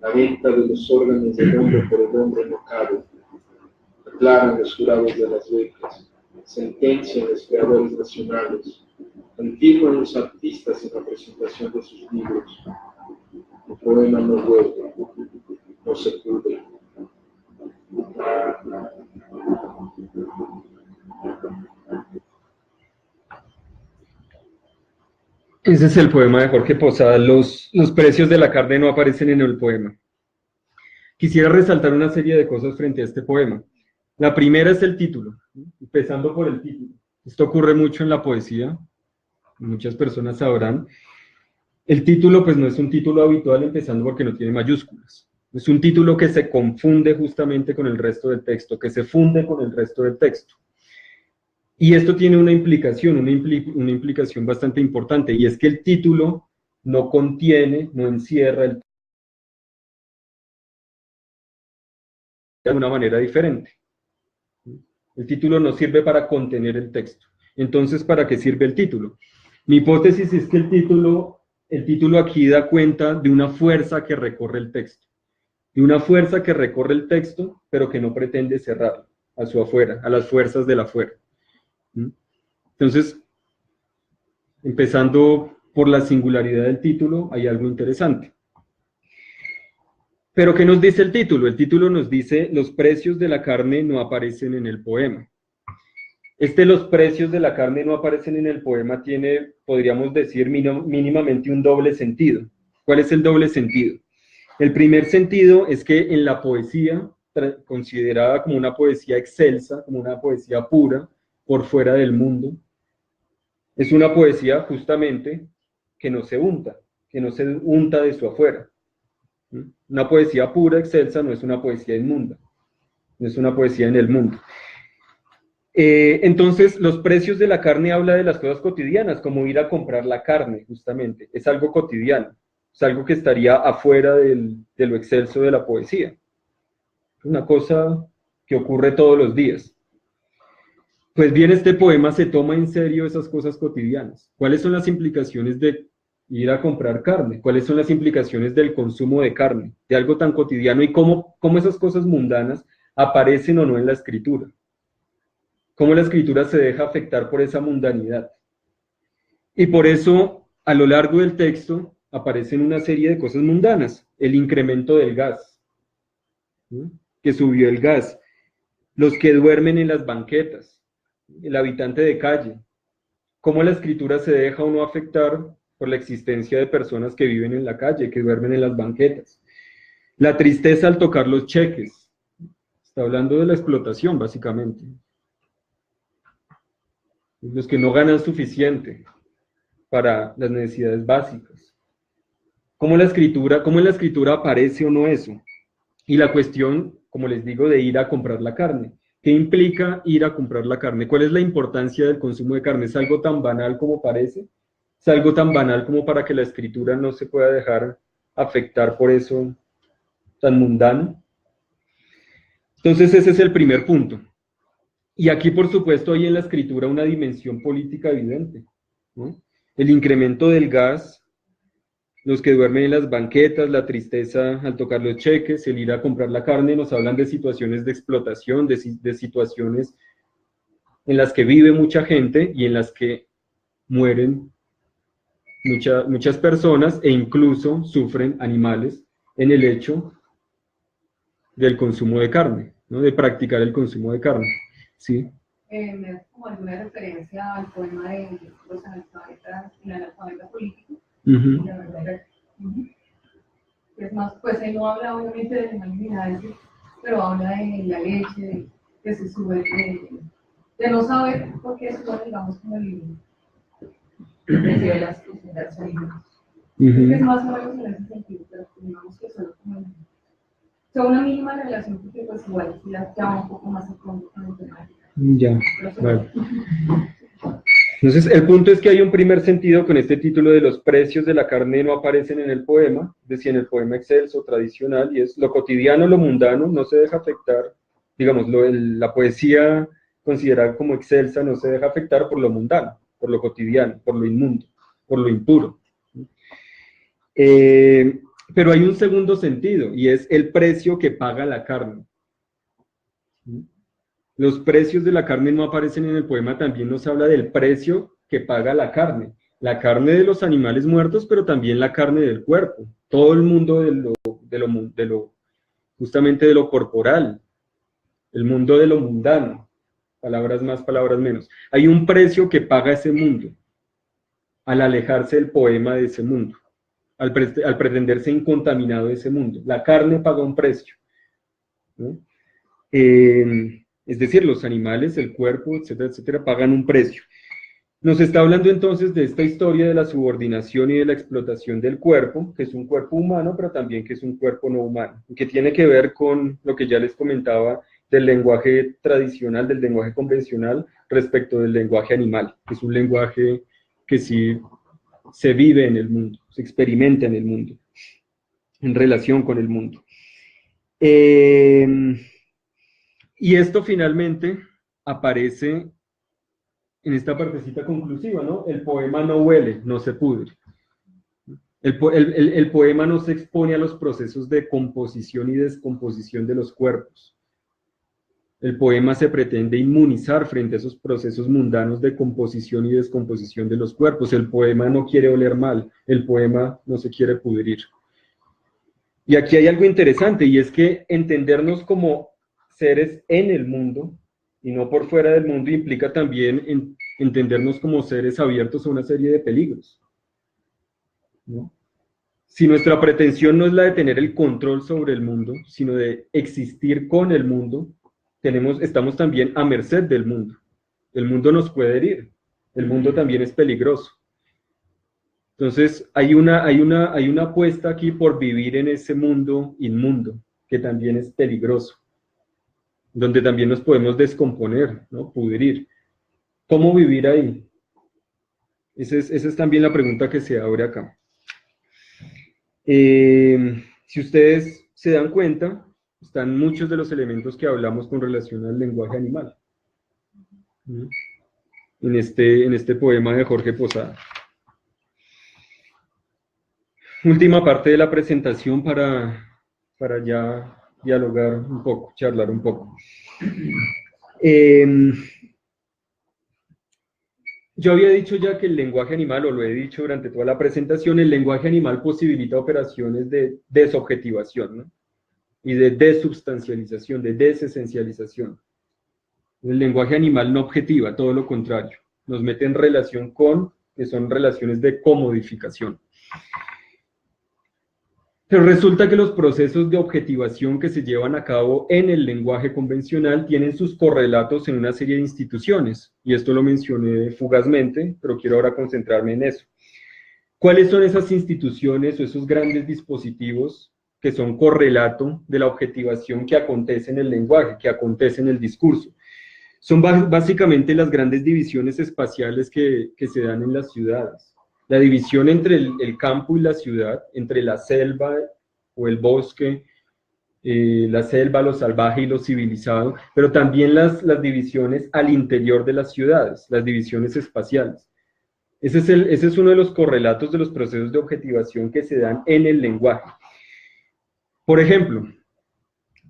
S4: la venta de los órganos del hombre por el hombre no cabe, declaran los jurados de las becas, sentencian los creadores nacionales, confirman los artistas en la presentación de sus libros. El poema no vuelve, no se pudre.
S2: Ese es el poema de Jorge Posada. Los precios de la carne no aparecen en el poema. Quisiera resaltar una serie de cosas frente a este poema. La primera es el título, empezando por el título. Esto ocurre mucho en la poesía, muchas personas sabrán. El título pues no es un título habitual, empezando porque no tiene mayúsculas. Es un título que se confunde justamente con el resto del texto, que se funde con el resto del texto. Y esto tiene una implicación bastante importante, y es que el título no contiene, no encierra de una manera diferente. El título no sirve para contener el texto. Entonces, ¿para qué sirve el título? Mi hipótesis es que el título aquí da cuenta de una fuerza que recorre el texto. De una fuerza que recorre el texto, pero que no pretende cerrarlo a su afuera, a las fuerzas del afuera. Entonces, empezando por la singularidad del título, hay algo interesante. Pero ¿qué nos dice el título? El título nos dice, los precios de la carne no aparecen en el poema. Los precios de la carne no aparecen en el poema tiene, podríamos decir, mínimamente un doble sentido. ¿Cuál es el doble sentido? El primer sentido es que en la poesía, considerada como una poesía excelsa, como una poesía pura, por fuera del mundo, es una poesía justamente que no se unta de su afuera. Una poesía pura, excelsa, no es una poesía inmunda, no es una poesía en el mundo. Entonces, los precios de la carne habla de las cosas cotidianas, como ir a comprar la carne, justamente. Es algo cotidiano, es algo que estaría afuera de lo excelso de la poesía. Una cosa que ocurre todos los días. Pues bien, este poema se toma en serio esas cosas cotidianas. ¿Cuáles son las implicaciones de ir a comprar carne? ¿Cuáles son las implicaciones del consumo de carne? De algo tan cotidiano, y cómo esas cosas mundanas aparecen o no en la escritura. Cómo la escritura se deja afectar por esa mundanidad. Y por eso, a lo largo del texto, aparecen una serie de cosas mundanas. El incremento del gas, ¿sí? Que subió el gas. Los que duermen en las banquetas. El habitante de calle. Cómo la escritura se deja o no afectar por la existencia de personas que viven en la calle, que duermen en las banquetas. La tristeza al tocar los cheques. Está hablando de la explotación, básicamente. Los que no ganan suficiente para las necesidades básicas. ¿Cómo en la escritura aparece o no eso? Y la cuestión, como les digo, de ir a comprar la carne. ¿Qué implica ir a comprar la carne? ¿Cuál es la importancia del consumo de carne? ¿Es algo tan banal como parece? ¿Es algo tan banal como para que la escritura no se pueda dejar afectar por eso tan mundano? Entonces ese es el primer punto. Y aquí, por supuesto, hay en la escritura una dimensión política evidente, ¿no? El incremento del gas, los que duermen en las banquetas, la tristeza al tocar los cheques, el ir a comprar la carne, nos hablan de situaciones de explotación, de situaciones en las que vive mucha gente y en las que mueren muchas personas, e incluso sufren animales en el hecho del consumo de carne, ¿no? De practicar el consumo de carne. ¿Sí?
S5: Me hace como alguna referencia al poema de los analfabetas, el analfabeta político. La verdad, es más, pues él no habla obviamente de animales ni nada de eso, pero habla de la leche, que se sube, de no saber por qué sube, digamos, como el precio de las alimentos. Es más o menos en ese sentido, pero digamos que solo como una mínima relación, porque pues igual si la llama un poco más a fondo con el tema.
S2: Ya, vale. Entonces, el punto es que hay un primer sentido con este título de los precios de la carne no aparecen en el poema, es decir, en el poema excelso, tradicional, y es lo cotidiano, lo mundano, no se deja afectar, digamos, la poesía considerada como excelsa no se deja afectar por lo mundano, por lo cotidiano, por lo inmundo, por lo impuro. Pero hay un segundo sentido, y es el precio que paga la carne. Los precios de la carne no aparecen en el poema, también nos habla del precio que paga la carne de los animales muertos, pero también la carne del cuerpo, todo el mundo justamente de lo corporal, el mundo de lo mundano, palabras más, palabras menos. Hay un precio que paga ese mundo, al alejarse el poema de ese mundo, al pretenderse incontaminado de ese mundo. La carne paga un precio, ¿no? Es decir, los animales, el cuerpo, etcétera, etcétera, pagan un precio. Nos está hablando entonces de esta historia de la subordinación y de la explotación del cuerpo, que es un cuerpo humano, pero también que es un cuerpo no humano, y que tiene que ver con lo que ya les comentaba del lenguaje tradicional, del lenguaje convencional, respecto del lenguaje animal, que es un lenguaje que sí se vive en el mundo, se experimenta en el mundo, en relación con el mundo. Y esto finalmente aparece en esta partecita conclusiva, ¿no? El poema no huele, no se pudre. El poema no se expone a los procesos de composición y descomposición de los cuerpos. El poema se pretende inmunizar frente a esos procesos mundanos de composición y descomposición de los cuerpos. El poema no quiere oler mal, el poema no se quiere pudrir. Y aquí hay algo interesante, y es que entendernos como seres en el mundo y no por fuera del mundo implica también entendernos como seres abiertos a una serie de peligros, ¿no? Si nuestra pretensión no es la de tener el control sobre el mundo, sino de existir con el mundo, estamos también a merced del mundo. El mundo nos puede herir, el mundo también es peligroso. Entonces hay una apuesta aquí por vivir en ese mundo inmundo, que también es peligroso, donde también nos podemos descomponer, ¿no? Pudrir. ¿Cómo vivir ahí? Esa es también la pregunta que se abre acá. Si ustedes se dan cuenta, están muchos de los elementos que hablamos con relación al lenguaje animal, ¿no? En este poema de Jorge Posada. Última parte de la presentación para ya dialogar un poco, charlar un poco. Yo había dicho ya que el lenguaje animal, o lo he dicho durante toda la presentación, el lenguaje animal posibilita operaciones de desobjetivación, ¿no? Y de desubstancialización, de desesencialización. El lenguaje animal no objetiva, todo lo contrario, nos mete en relación con, que son relaciones de comodificación. Pero resulta que los procesos de objetivación que se llevan a cabo en el lenguaje convencional tienen sus correlatos en una serie de instituciones, y esto lo mencioné fugazmente, pero quiero ahora concentrarme en eso. ¿Cuáles son esas instituciones o esos grandes dispositivos que son correlato de la objetivación que acontece en el lenguaje, que acontece en el discurso? Son básicamente las grandes divisiones espaciales que se dan en las ciudades. La división entre el campo y la ciudad, entre la selva o el bosque, la selva, lo salvaje y lo civilizado, pero también las divisiones al interior de las ciudades, las divisiones espaciales. Ese es uno de los correlatos de los procesos de objetivación que se dan en el lenguaje. Por ejemplo,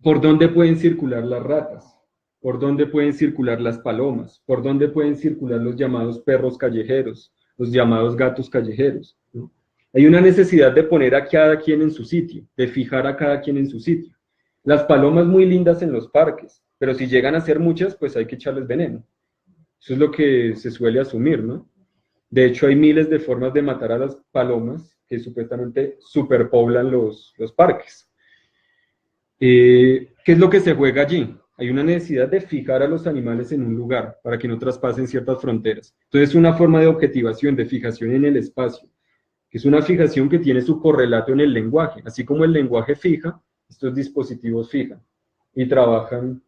S2: ¿por dónde pueden circular las ratas? ¿Por dónde pueden circular las palomas? ¿Por dónde pueden circular los llamados perros callejeros? Los llamados gatos callejeros, ¿no? Hay una necesidad de poner a cada quien en su sitio, de fijar a cada quien en su sitio. Las palomas muy lindas en los parques, pero si llegan a ser muchas, pues hay que echarles veneno. Eso es lo que se suele asumir, ¿no? De hecho, hay miles de formas de matar a las palomas que supuestamente superpoblan los parques. ¿Qué es lo que se juega allí? Hay una necesidad de fijar a los animales en un lugar para que no traspasen ciertas fronteras. Entonces es una forma de objetivación, de fijación en el espacio, que es una fijación que tiene su correlato en el lenguaje. Así como el lenguaje fija, estos dispositivos fijan y trabajan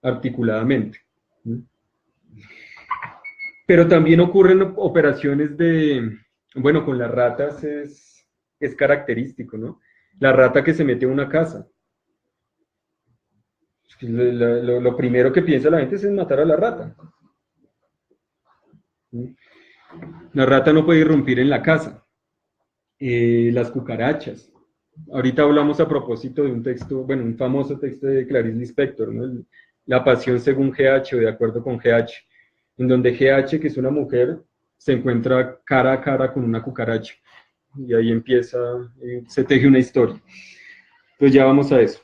S2: articuladamente. Pero también ocurren operaciones de, bueno, con las ratas es característico, ¿no? La rata que se mete a una casa. Lo primero que piensa la gente es en matar a la rata. La rata no puede irrumpir en la casa. Las cucarachas. Ahorita hablamos a propósito de un texto, bueno, un famoso texto de Clarice Lispector, ¿no? La pasión según GH o de acuerdo con GH, en donde GH, que es una mujer, se encuentra cara a cara con una cucaracha. Y ahí empieza, se teje una historia. Entonces ya vamos a eso.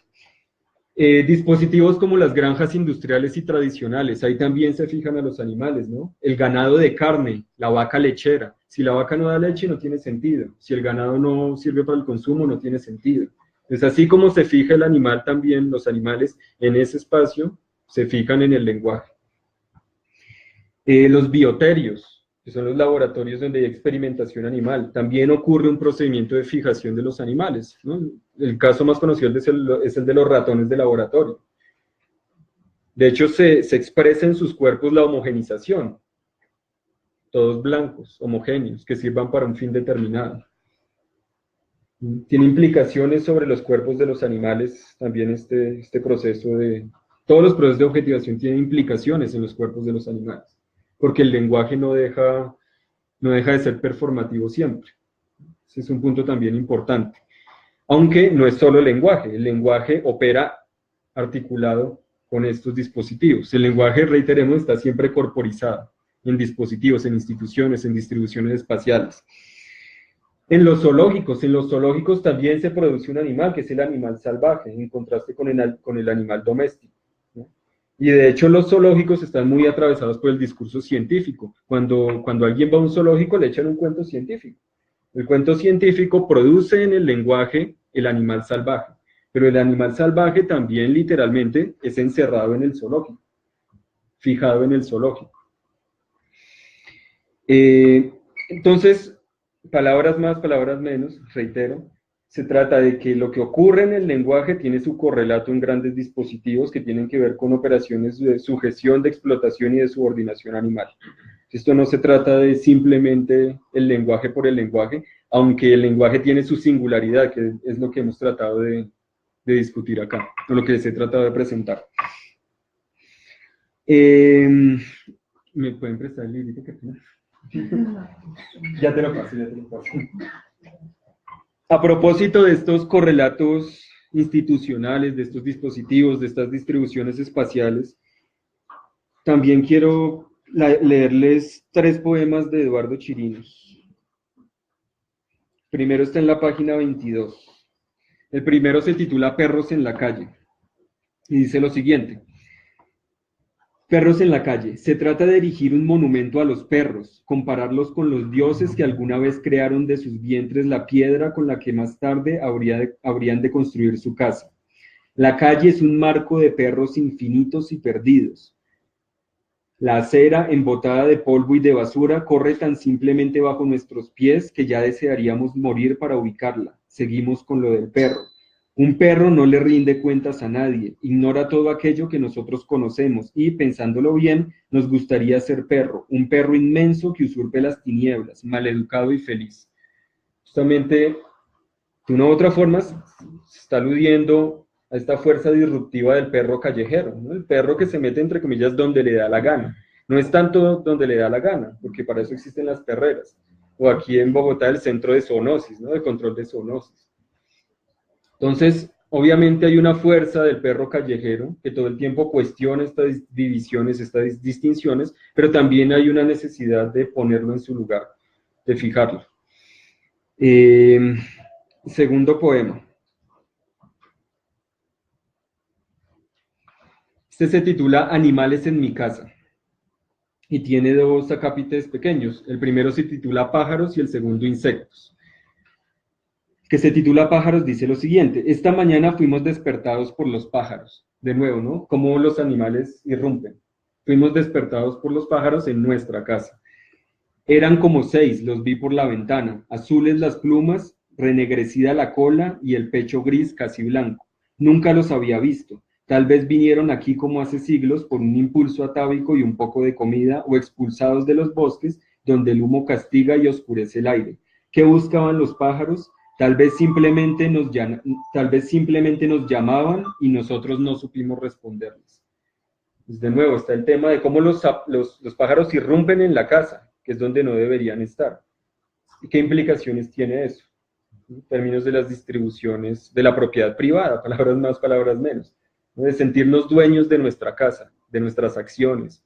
S2: Dispositivos como las granjas industriales y tradicionales, ahí también se fijan a los animales, ¿no? El ganado de carne, la vaca lechera. Si la vaca no da leche, no tiene sentido. Si el ganado no sirve para el consumo, no tiene sentido. Entonces, así como se fija el animal, también los animales en ese espacio se fijan en el lenguaje. Los bioterios, que son los laboratorios donde hay experimentación animal, también ocurre un procedimiento de fijación de los animales, ¿no? El caso más conocido es el de los ratones de laboratorio. De hecho, se expresa en sus cuerpos la homogenización, todos blancos, homogéneos, que sirvan para un fin determinado. Tiene implicaciones sobre los cuerpos de los animales, también este proceso de... Todos los procesos de objetivación tienen implicaciones en los cuerpos de los animales, porque el lenguaje no deja de ser performativo siempre. Ese es un punto también importante. Aunque no es solo el lenguaje opera articulado con estos dispositivos. El lenguaje, reiteremos, está siempre corporizado en dispositivos, en instituciones, en distribuciones espaciales. En los zoológicos también se produce un animal, que es el animal salvaje, en contraste con el animal doméstico, ¿no? Y de hecho los zoológicos están muy atravesados por el discurso científico. Cuando alguien va a un zoológico le echan un cuento científico. El cuento científico produce en el lenguaje el animal salvaje, pero el animal salvaje también literalmente es encerrado en el zoológico, fijado en el zoológico. Entonces, palabras más, palabras menos, reitero, se trata de que lo que ocurre en el lenguaje tiene su correlato en grandes dispositivos que tienen que ver con operaciones de sujeción, de explotación y de subordinación animal. Esto no se trata de simplemente el lenguaje por el lenguaje, aunque el lenguaje tiene su singularidad, que es lo que hemos tratado de discutir acá, o lo que se trata de presentar. ¿Me pueden prestar el librito que tengo? Ya te lo paso. A propósito de estos correlatos institucionales, de estos dispositivos, de estas distribuciones espaciales, también quiero leerles 3 poemas de Eduardo Chirinos. Primero está en la página 22. El primero se titula Perros en la calle y dice lo siguiente. Perros en la calle. Se trata de erigir un monumento a los perros, compararlos con los dioses que alguna vez crearon de sus vientres la piedra con la que más tarde habrían de construir su casa. La calle es un marco de perros infinitos y perdidos. La acera, embotada de polvo y de basura, corre tan simplemente bajo nuestros pies que ya desearíamos morir para ubicarla. Seguimos con lo del perro. Un perro no le rinde cuentas a nadie, ignora todo aquello que nosotros conocemos y, pensándolo bien, nos gustaría ser perro, un perro inmenso que usurpe las tinieblas, maleducado y feliz. Justamente, de una u otra forma, se está aludiendo a esta fuerza disruptiva del perro callejero, ¿no? El perro que se mete, entre comillas, donde le da la gana. No es tanto donde le da la gana, porque para eso existen las perreras. O aquí en Bogotá el centro de zoonosis, ¿no? De control de zoonosis. Entonces, obviamente hay una fuerza del perro callejero que todo el tiempo cuestiona estas divisiones, estas distinciones, pero también hay una necesidad de ponerlo en su lugar, de fijarlo. Segundo poema. Este se titula Animales en mi casa y tiene 2 acápites pequeños. El primero se titula Pájaros y el segundo Insectos. Que se titula Pájaros, dice lo siguiente. Esta mañana fuimos despertados por los pájaros. De nuevo, ¿no? Cómo los animales irrumpen. Fuimos despertados por los pájaros en nuestra casa. Eran como 6, los vi por la ventana, azules las plumas, renegrecida la cola y el pecho gris casi blanco. Nunca los había visto. Tal vez vinieron aquí como hace siglos por un impulso atávico y un poco de comida, o expulsados de los bosques donde el humo castiga y oscurece el aire. ¿Qué buscaban los pájaros? Tal vez simplemente nos llamaban y nosotros no supimos responderles. Pues de nuevo está el tema de cómo los pájaros irrumpen en la casa, que es donde no deberían estar. ¿Y qué implicaciones tiene eso? En términos de las distribuciones de la propiedad privada, palabras más, palabras menos, ¿no? De sentirnos dueños de nuestra casa, de nuestras acciones,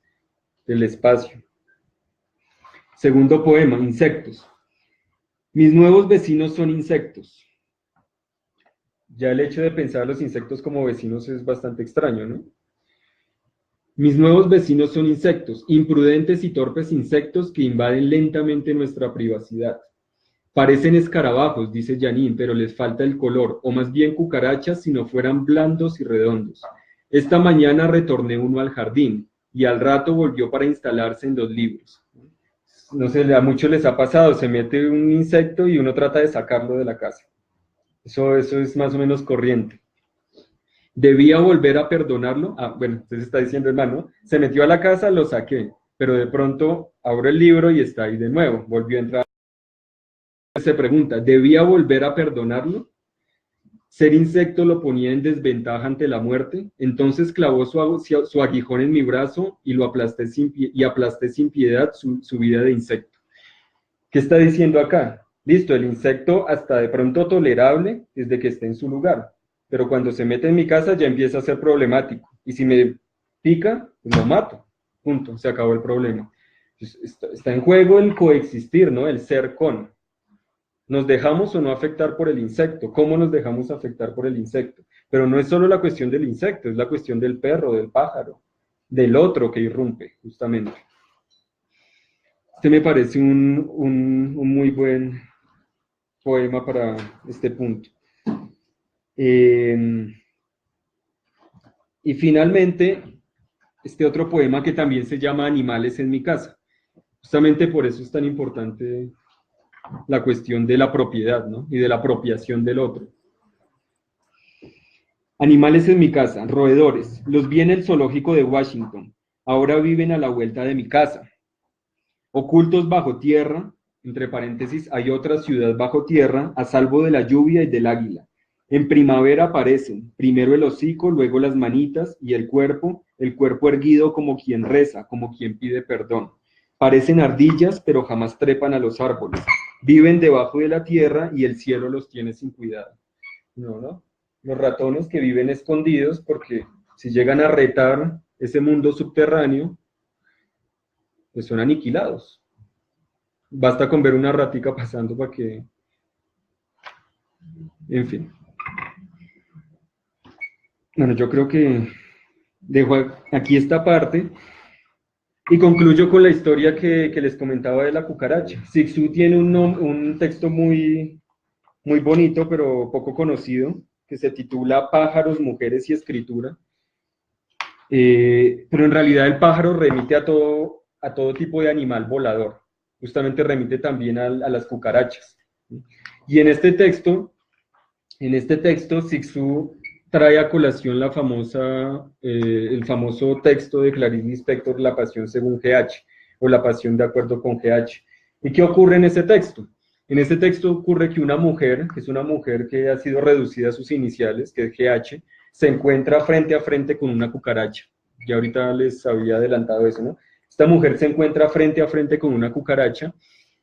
S2: del espacio. Segundo poema, insectos. Mis nuevos vecinos son insectos. Ya el hecho de pensar a los insectos como vecinos es bastante extraño, ¿no? Mis nuevos vecinos son insectos, imprudentes y torpes insectos que invaden lentamente nuestra privacidad. Parecen escarabajos, dice Janine, pero les falta el color, o más bien cucarachas si no fueran blandos y redondos. Esta mañana retorné uno al jardín, y al rato volvió para instalarse en los libros. No sé, a muchos les ha pasado, se mete un insecto y uno trata de sacarlo de la casa. Eso es más o menos corriente. ¿Debía volver a perdonarlo? Bueno, entonces está diciendo, hermano, se metió a la casa, lo saqué, pero de pronto abro el libro y está ahí de nuevo, volvió a entrar. Se pregunta, ¿debía volver a perdonarlo? Ser insecto lo ponía en desventaja ante la muerte, entonces clavó su aguijón en mi brazo y lo aplasté sin piedad su vida de insecto. ¿Qué está diciendo acá? Listo, el insecto hasta de pronto tolerable desde que esté en su lugar, pero cuando se mete en mi casa ya empieza a ser problemático, y si me pica, pues lo mato, punto, se acabó el problema. Entonces, está en juego el coexistir, ¿no? El ser con. ¿Nos dejamos o no afectar por el insecto? ¿Cómo nos dejamos afectar por el insecto? Pero no es solo la cuestión del insecto, es la cuestión del perro, del pájaro, del otro que irrumpe, justamente. Este me parece un muy buen poema para este punto. Y finalmente, este otro poema que también se llama Animales en mi casa. Justamente por eso es tan importante la cuestión de la propiedad, ¿no? Y de la apropiación del otro. Animales en mi casa, roedores. Los vi en el zoológico de Washington. Ahora viven a la vuelta de mi casa. Ocultos bajo tierra, entre paréntesis, hay otra ciudad bajo tierra, a salvo de la lluvia y del águila. En primavera aparecen, primero el hocico, luego las manitas y el cuerpo erguido como quien reza, como quien pide perdón. Parecen ardillas, pero jamás trepan a los árboles. Viven debajo de la tierra y el cielo los tiene sin cuidado. ¿No? Los ratones que viven escondidos porque si llegan a retar ese mundo subterráneo, pues son aniquilados. Basta con ver una ratica pasando para que... En fin. Bueno, yo creo que dejo aquí esta parte y concluyo con la historia que les comentaba de la cucaracha. Cixous tiene un texto muy bonito, pero poco conocido, que se titula Pájaros, Mujeres y Escritura. Pero en realidad el pájaro remite a todo tipo de animal volador. Justamente remite también a las cucarachas. Y en este texto Cixous trae a colación el famoso texto de Clarice Lispector, La Pasión según GH, o La Pasión de acuerdo con GH. ¿Y qué ocurre en ese texto? En ese texto ocurre que una mujer, que es una mujer que ha sido reducida a sus iniciales, que es GH, se encuentra frente a frente con una cucaracha. Ya ahorita les había adelantado eso, ¿no? Esta mujer se encuentra frente a frente con una cucaracha,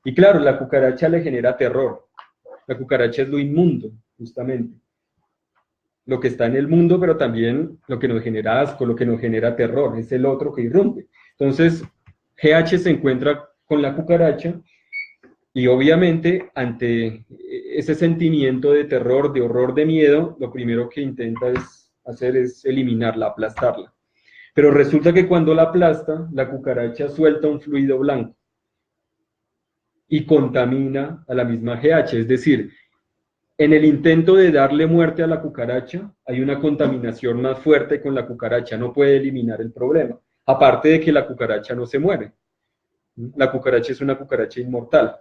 S2: y claro, la cucaracha le genera terror. La cucaracha es lo inmundo, justamente. Lo que está en el mundo, pero también lo que nos genera asco, lo que nos genera terror, es el otro que irrumpe. Entonces, GH se encuentra con la cucaracha, y obviamente, ante ese sentimiento de terror, de horror, de miedo, lo primero que intenta hacer es eliminarla, aplastarla. Pero resulta que cuando la aplasta, la cucaracha suelta un fluido blanco y contamina a la misma GH, es decir, en el intento de darle muerte a la cucaracha, hay una contaminación más fuerte con la cucaracha, no puede eliminar el problema, aparte de que la cucaracha no se muere. La cucaracha es una cucaracha inmortal.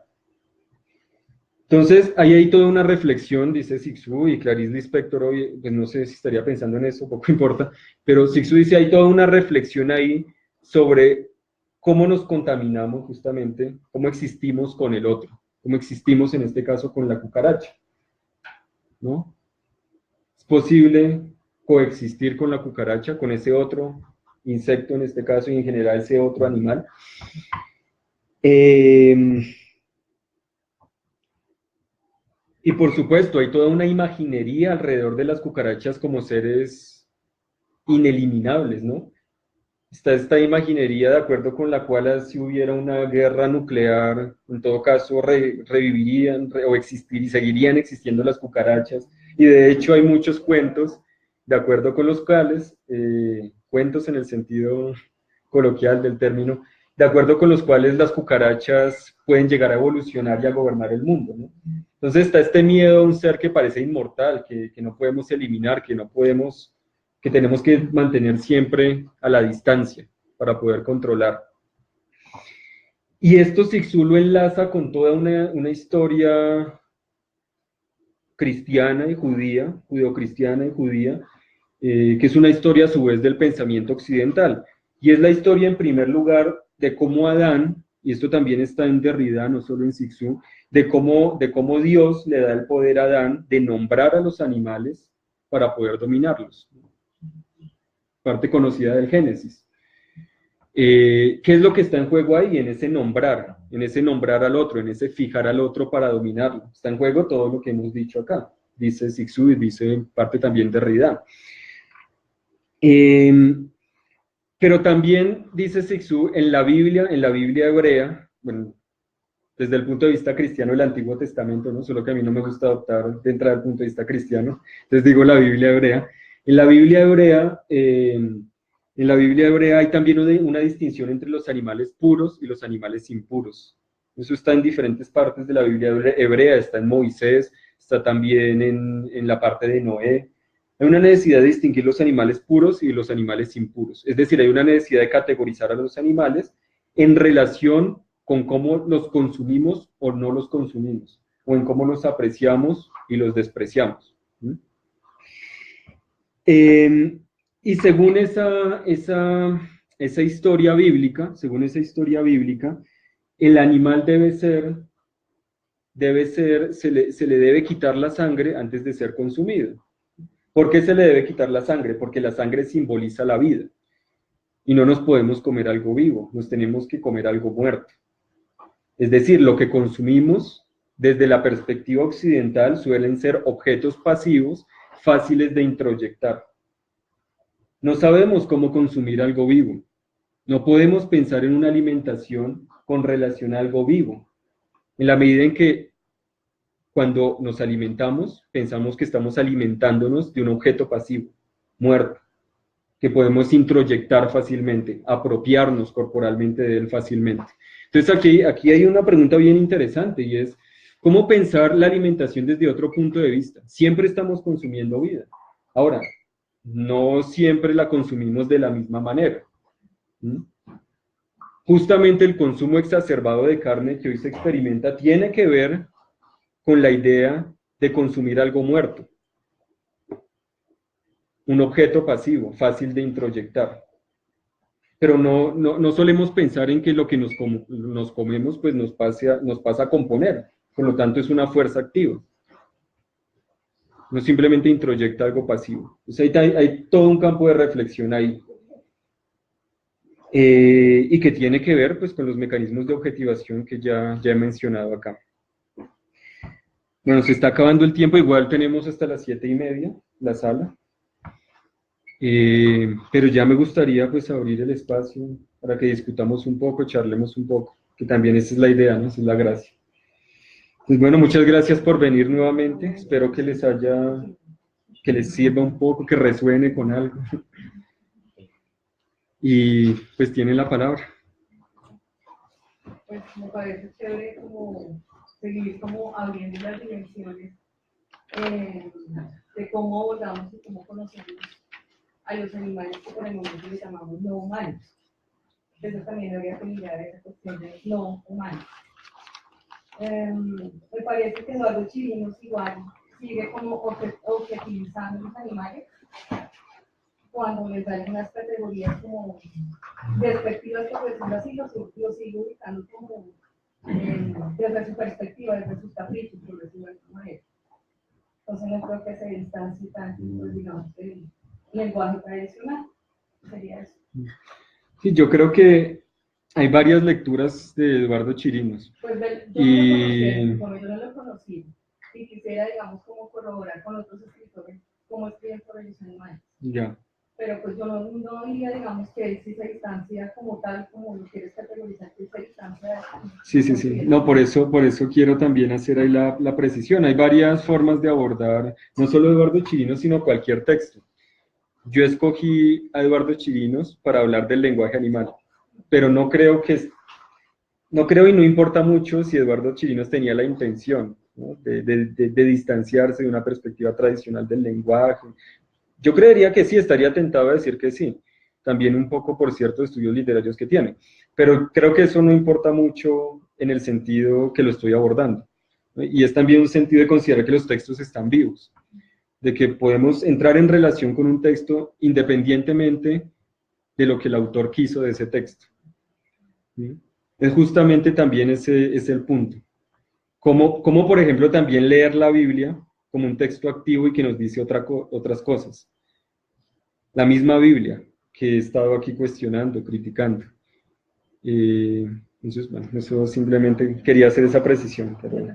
S2: Entonces, ahí hay toda una reflexión, dice Cixous, y Clarice Lispector, hoy, pues no sé si estaría pensando en eso, poco importa, pero Cixous dice, hay toda una reflexión ahí sobre cómo nos contaminamos justamente, cómo existimos con el otro, cómo existimos en este caso con la cucaracha, ¿no? Es posible coexistir con la cucaracha, con ese otro insecto en este caso, y en general ese otro animal. Y por supuesto, hay toda una imaginería alrededor de las cucarachas como seres ineliminables, ¿no? Está esta imaginería de acuerdo con la cual si hubiera una guerra nuclear, en todo caso revivirían o existir y seguirían existiendo las cucarachas. Y de hecho hay muchos cuentos, de acuerdo con los cuales, cuentos en el sentido coloquial del término, de acuerdo con los cuales las cucarachas pueden llegar a evolucionar y a gobernar el mundo, ¿no? Entonces está este miedo a un ser que parece inmortal, que no podemos eliminar, que tenemos que mantener siempre a la distancia para poder controlar. Y esto Cixous lo enlaza con toda una historia cristiana y judía, judeocristiana y judía, que es una historia a su vez del pensamiento occidental. Y es la historia en primer lugar de cómo Adán, y esto también está en Derrida, no solo en Cixous, de cómo Dios le da el poder a Adán de nombrar a los animales para poder dominarlos. Parte conocida del Génesis. ¿Qué es lo que está en juego ahí? En ese nombrar al otro, en ese fijar al otro para dominarlo. Está en juego todo lo que hemos dicho acá, dice Cixous y dice parte también de Derrida. Pero también dice Cixous en la Biblia hebrea, bueno, desde el punto de vista cristiano del Antiguo Testamento, ¿no? Solo que a mí no me gusta adoptar de entrada el punto de vista cristiano, entonces digo la Biblia hebrea. En la Biblia hebrea hay también una distinción entre los animales puros y los animales impuros. Eso está en diferentes partes de la Biblia hebrea, está en Moisés, está también en la parte de Noé. Hay una necesidad de distinguir los animales puros y los animales impuros. Es decir, hay una necesidad de categorizar a los animales en relación con cómo los consumimos o no los consumimos, o en cómo los apreciamos y los despreciamos. Y según esa historia bíblica, el animal se le debe quitar la sangre antes de ser consumido. ¿Por qué se le debe quitar la sangre? Porque la sangre simboliza la vida. Y no nos podemos comer algo vivo, nos tenemos que comer algo muerto. Es decir, lo que consumimos desde la perspectiva occidental suelen ser objetos pasivos fáciles de introyectar. No sabemos cómo consumir algo vivo. No podemos pensar en una alimentación con relación a algo vivo. En la medida en que cuando nos alimentamos, pensamos que estamos alimentándonos de un objeto pasivo, muerto, que podemos introyectar fácilmente, apropiarnos corporalmente de él fácilmente. Entonces aquí hay una pregunta bien interesante y es, ¿cómo pensar la alimentación desde otro punto de vista? Siempre estamos consumiendo vida. Ahora, no siempre la consumimos de la misma manera. Justamente el consumo exacerbado de carne que hoy se experimenta tiene que ver con la idea de consumir algo muerto. Un objeto pasivo, fácil de introyectar. Pero no solemos pensar en que lo que nos comemos pues nos pasa a componer. Por lo tanto, es una fuerza activa. No simplemente introyecta algo pasivo. Entonces, hay todo un campo de reflexión ahí. Y que tiene que ver pues, con los mecanismos de objetivación que ya he mencionado acá. Bueno, se está acabando el tiempo, igual tenemos hasta las 7:30 la sala. Pero ya me gustaría pues abrir el espacio para que discutamos un poco, charlemos un poco, que también esa es la idea, ¿no? Esa es la gracia. Pues bueno, muchas gracias por venir nuevamente, espero que les sirva un poco, que resuene con algo. Y pues tienen la palabra.
S5: Pues me parece chévere como seguir como abriendo las dimensiones de cómo abordamos y cómo conocemos a los animales que por el momento les llamamos no humanos. Entonces también habría que mirar esa cuestión de no humano. Me parece que Eduardo Chirinos igual sigue como objetivizando los animales cuando les dan unas categorías como despectivas, por decirlo así, los sigo ubicando como desde su perspectiva, desde sus caprichos, por decirlo de alguna manera. Entonces no creo que se distancie tanto, pues, digamos, del lenguaje tradicional. Sería eso.
S2: Sí, yo creo que hay varias lecturas de Eduardo Chirinos.
S5: Pues yo no lo conocí, y quisiera, digamos, como corroborar con otros escritores cómo escriben sobre los animales.
S2: Ya.
S5: Pero pues yo no diría, digamos, que él sí se distancia como tal, como lo quieres categorizar, que se distancia.
S2: Sí. No, por eso quiero también hacer ahí la precisión. Hay varias formas de abordar, no solo Eduardo Chirinos, sino cualquier texto. Yo escogí a Eduardo Chirinos para hablar del lenguaje animal, pero no creo y no importa mucho si Eduardo Chirinos tenía la intención, ¿no?, de distanciarse de una perspectiva tradicional del lenguaje. Yo creería que sí, estaría tentado a decir que sí, también un poco por ciertos estudios literarios que tiene, pero creo que eso no importa mucho en el sentido que lo estoy abordando, ¿no? Y es también un sentido de considerar que los textos están vivos, de que podemos entrar en relación con un texto independientemente de lo que el autor quiso de ese texto. ¿Sí? Es justamente también ese es el punto. Como por ejemplo también leer la Biblia como un texto activo y que nos dice otras cosas. La misma Biblia que he estado aquí cuestionando, criticando. Entonces, bueno, eso simplemente quería hacer esa precisión. Pero...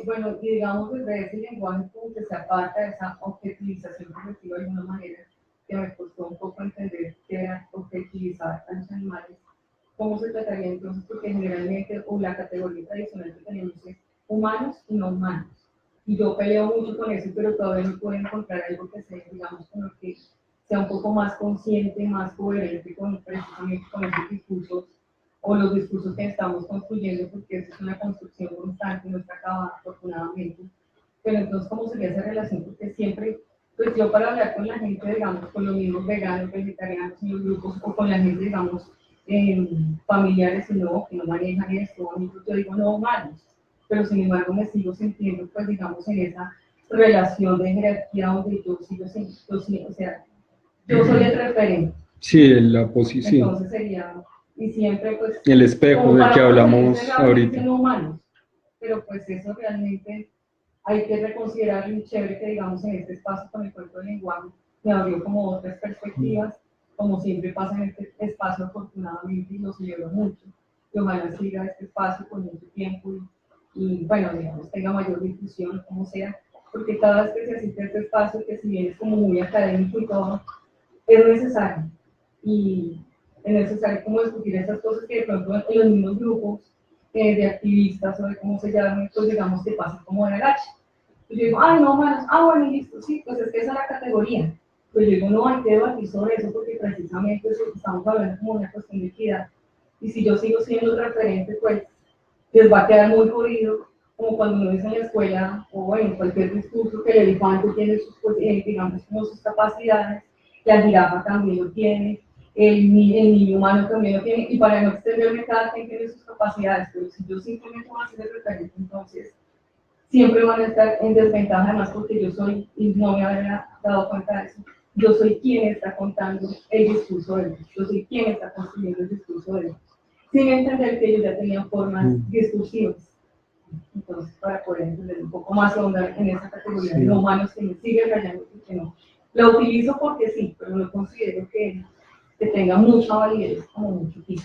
S5: Bueno, y digamos desde ese lenguaje como que se aparta de esa objetivización, por decirlo de alguna manera, que me costó un poco entender que era objetivizar a los animales. ¿Cómo se trataría entonces? Porque generalmente, o la categoría tradicional que tenemos es humanos y no humanos. Y yo peleo mucho con eso, pero todavía no puedo encontrar algo que sea, digamos, con lo que sea un poco más consciente, más coherente con precisamente con esos discursos o los discursos que estamos construyendo, porque eso es una construcción constante, no está acabada, afortunadamente. Pero entonces, ¿cómo sería esa relación? Porque siempre, pues yo para hablar con la gente, digamos, con los mismos veganos, vegetarianos en los grupos, o con la gente, digamos, familiares que no manejan esto, yo digo no humanos, pero sin embargo me sigo sintiendo, pues digamos, en esa relación de jerarquía donde yo sigo, o sea, yo soy el referente.
S2: Sí, la posición.
S5: Entonces sería, y siempre pues...
S2: El espejo del que hablamos ahorita.
S5: No humanos, pero pues eso realmente hay que reconsiderar y chévere que digamos en este espacio con el cuerpo del lenguaje me abrió como otras perspectivas, como siempre pasa en este espacio afortunadamente y lo celebro mucho, que ojalá siga este espacio con mucho tiempo y bueno, digamos, tenga mayor difusión, como sea, porque cada vez que se asiste a este espacio, que si bien es como muy académico y todo, es necesario, y es necesario como discutir esas cosas que de pronto en los mismos grupos de activistas o de cómo se llaman, pues digamos que pasa como de agache. Yo digo, ay no, manos, bueno, listo, sí, pues es que esa es la categoría. Pero yo digo, no, hay que debatir sobre eso porque precisamente eso estamos hablando como una cuestión de equidad. Y si yo sigo siendo el referente, pues les va a quedar muy jodido, como cuando uno dice en la escuela, o bueno, cualquier discurso que el elefante tiene sus, pues, digamos, como sus capacidades, la jirafa también lo tiene, el niño humano también lo tiene, y para no extenderme, cada quien tiene sus capacidades, pero si yo simplemente voy a ser el referente, entonces siempre van a estar en desventaja, además porque yo soy, y no me había dado cuenta de eso, yo soy quien está contando el discurso de ellos, yo soy quien está construyendo el discurso de ellos, sin entender que ellos ya tenían formas discursivas. Entonces, para poder entender un poco más onda en esa categoría de humanos que me siguen rayando, porque no. La utilizo porque sí, pero no considero que tenga mucha validez como mucho tipo.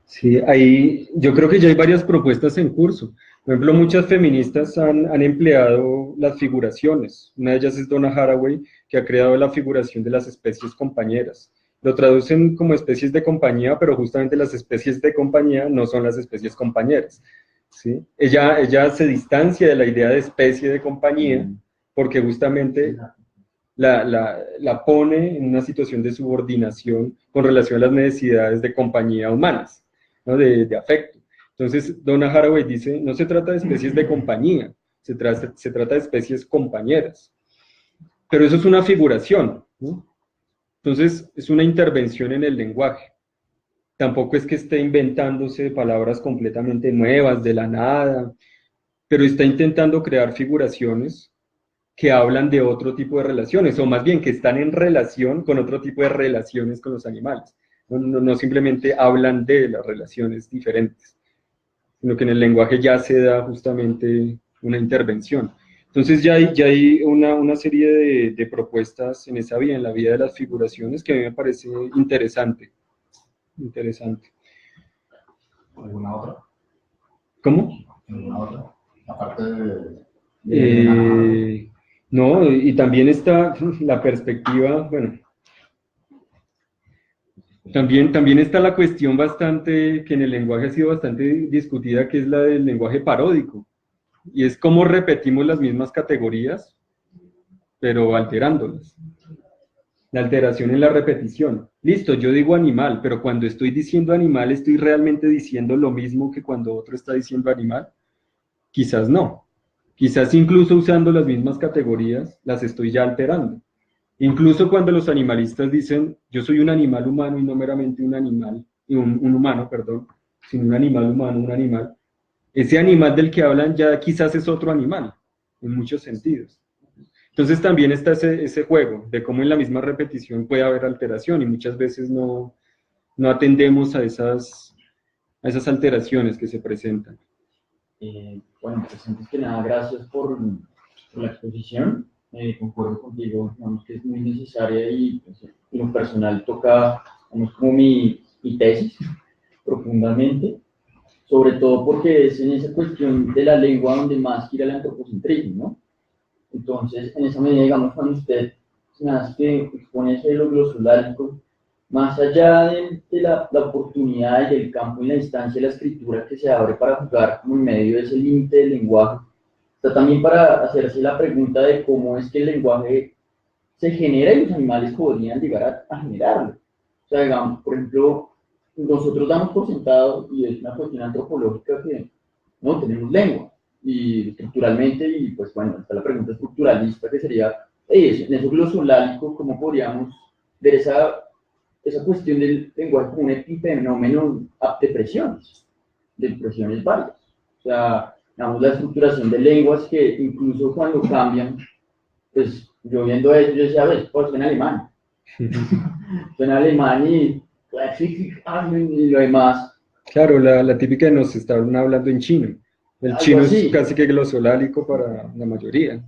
S2: Sí, ahí yo creo que ya hay varias propuestas en curso. Por ejemplo, muchas feministas han empleado las figuraciones. Una de ellas es Donna Haraway, que ha creado la figuración de las especies compañeras. Lo traducen como especies de compañía, pero justamente las especies de compañía no son las especies compañeras, ¿sí? Ella se distancia de la idea de especie de compañía, porque justamente la pone en una situación de subordinación con relación a las necesidades de compañía humanas, ¿no? de afecto. Entonces, Donna Haraway dice, no se trata de especies de compañía, se trata de especies compañeras. Pero eso es una figuración, ¿no? Entonces, es una intervención en el lenguaje. tampoco es que esté inventándose palabras completamente nuevas de la nada, pero está intentando crear figuraciones que hablan de otro tipo de relaciones, o más bien que están en relación con otro tipo de relaciones con los animales. No simplemente hablan de las relaciones diferentes, sino que en el lenguaje ya se da justamente una intervención. Entonces ya hay una serie de propuestas en esa vía, en la vía de las figuraciones, que a mí me parece interesante.
S6: ¿Alguna otra?
S2: ¿Cómo?
S6: ¿Alguna otra? Aparte de
S2: no, y también está la perspectiva, bueno, también está la cuestión bastante, que en el lenguaje ha sido bastante discutida, que es la del lenguaje paródico, y es cómo repetimos las mismas categorías, pero alterándolas. La alteración en la repetición. Listo, yo digo animal, pero cuando estoy diciendo animal, ¿estoy realmente diciendo lo mismo que cuando otro está diciendo animal? Quizás no. Quizás incluso usando las mismas categorías, las estoy ya alterando. Incluso cuando los animalistas dicen, yo soy un animal humano y no meramente un animal, un humano, perdón, sino un animal humano, un animal, ese animal del que hablan ya quizás es otro animal, en muchos sentidos. Entonces también está ese juego de cómo en la misma repetición puede haber alteración y muchas veces no atendemos a esas alteraciones que se presentan.
S7: Bueno, pues antes que nada, gracias por la exposición. Concuerdo contigo, digamos que es muy necesaria y pues, en lo personal toca, digamos, como mi tesis profundamente, sobre todo porque es en esa cuestión de la lengua donde más gira el antropocentrismo, ¿no? Entonces, en esa medida, digamos, cuando usted se me hace que expone eso de lo glosolálico, más allá de la oportunidad y del campo y la instancia de la escritura que se abre para jugar como en medio de ese límite del lenguaje, está también para hacerse la pregunta de cómo es que el lenguaje se genera y los animales podrían llegar a generarlo. O sea, digamos, por ejemplo, nosotros damos por sentado, y es una cuestión antropológica, que no tenemos lengua, y estructuralmente, y pues bueno, está la pregunta estructuralista que sería, en eso glosolálico, ¿cómo podríamos ver esa cuestión del lenguaje como un epifenómeno de presiones varias? O sea, digamos, la estructuración de lenguas que incluso cuando cambian, pues yo viendo eso, yo decía, a ver, pues suena alemán. Suena alemán y lo demás.
S2: Claro, la típica de nos estaban hablando en chino. El chino es casi que glosolálico para la mayoría.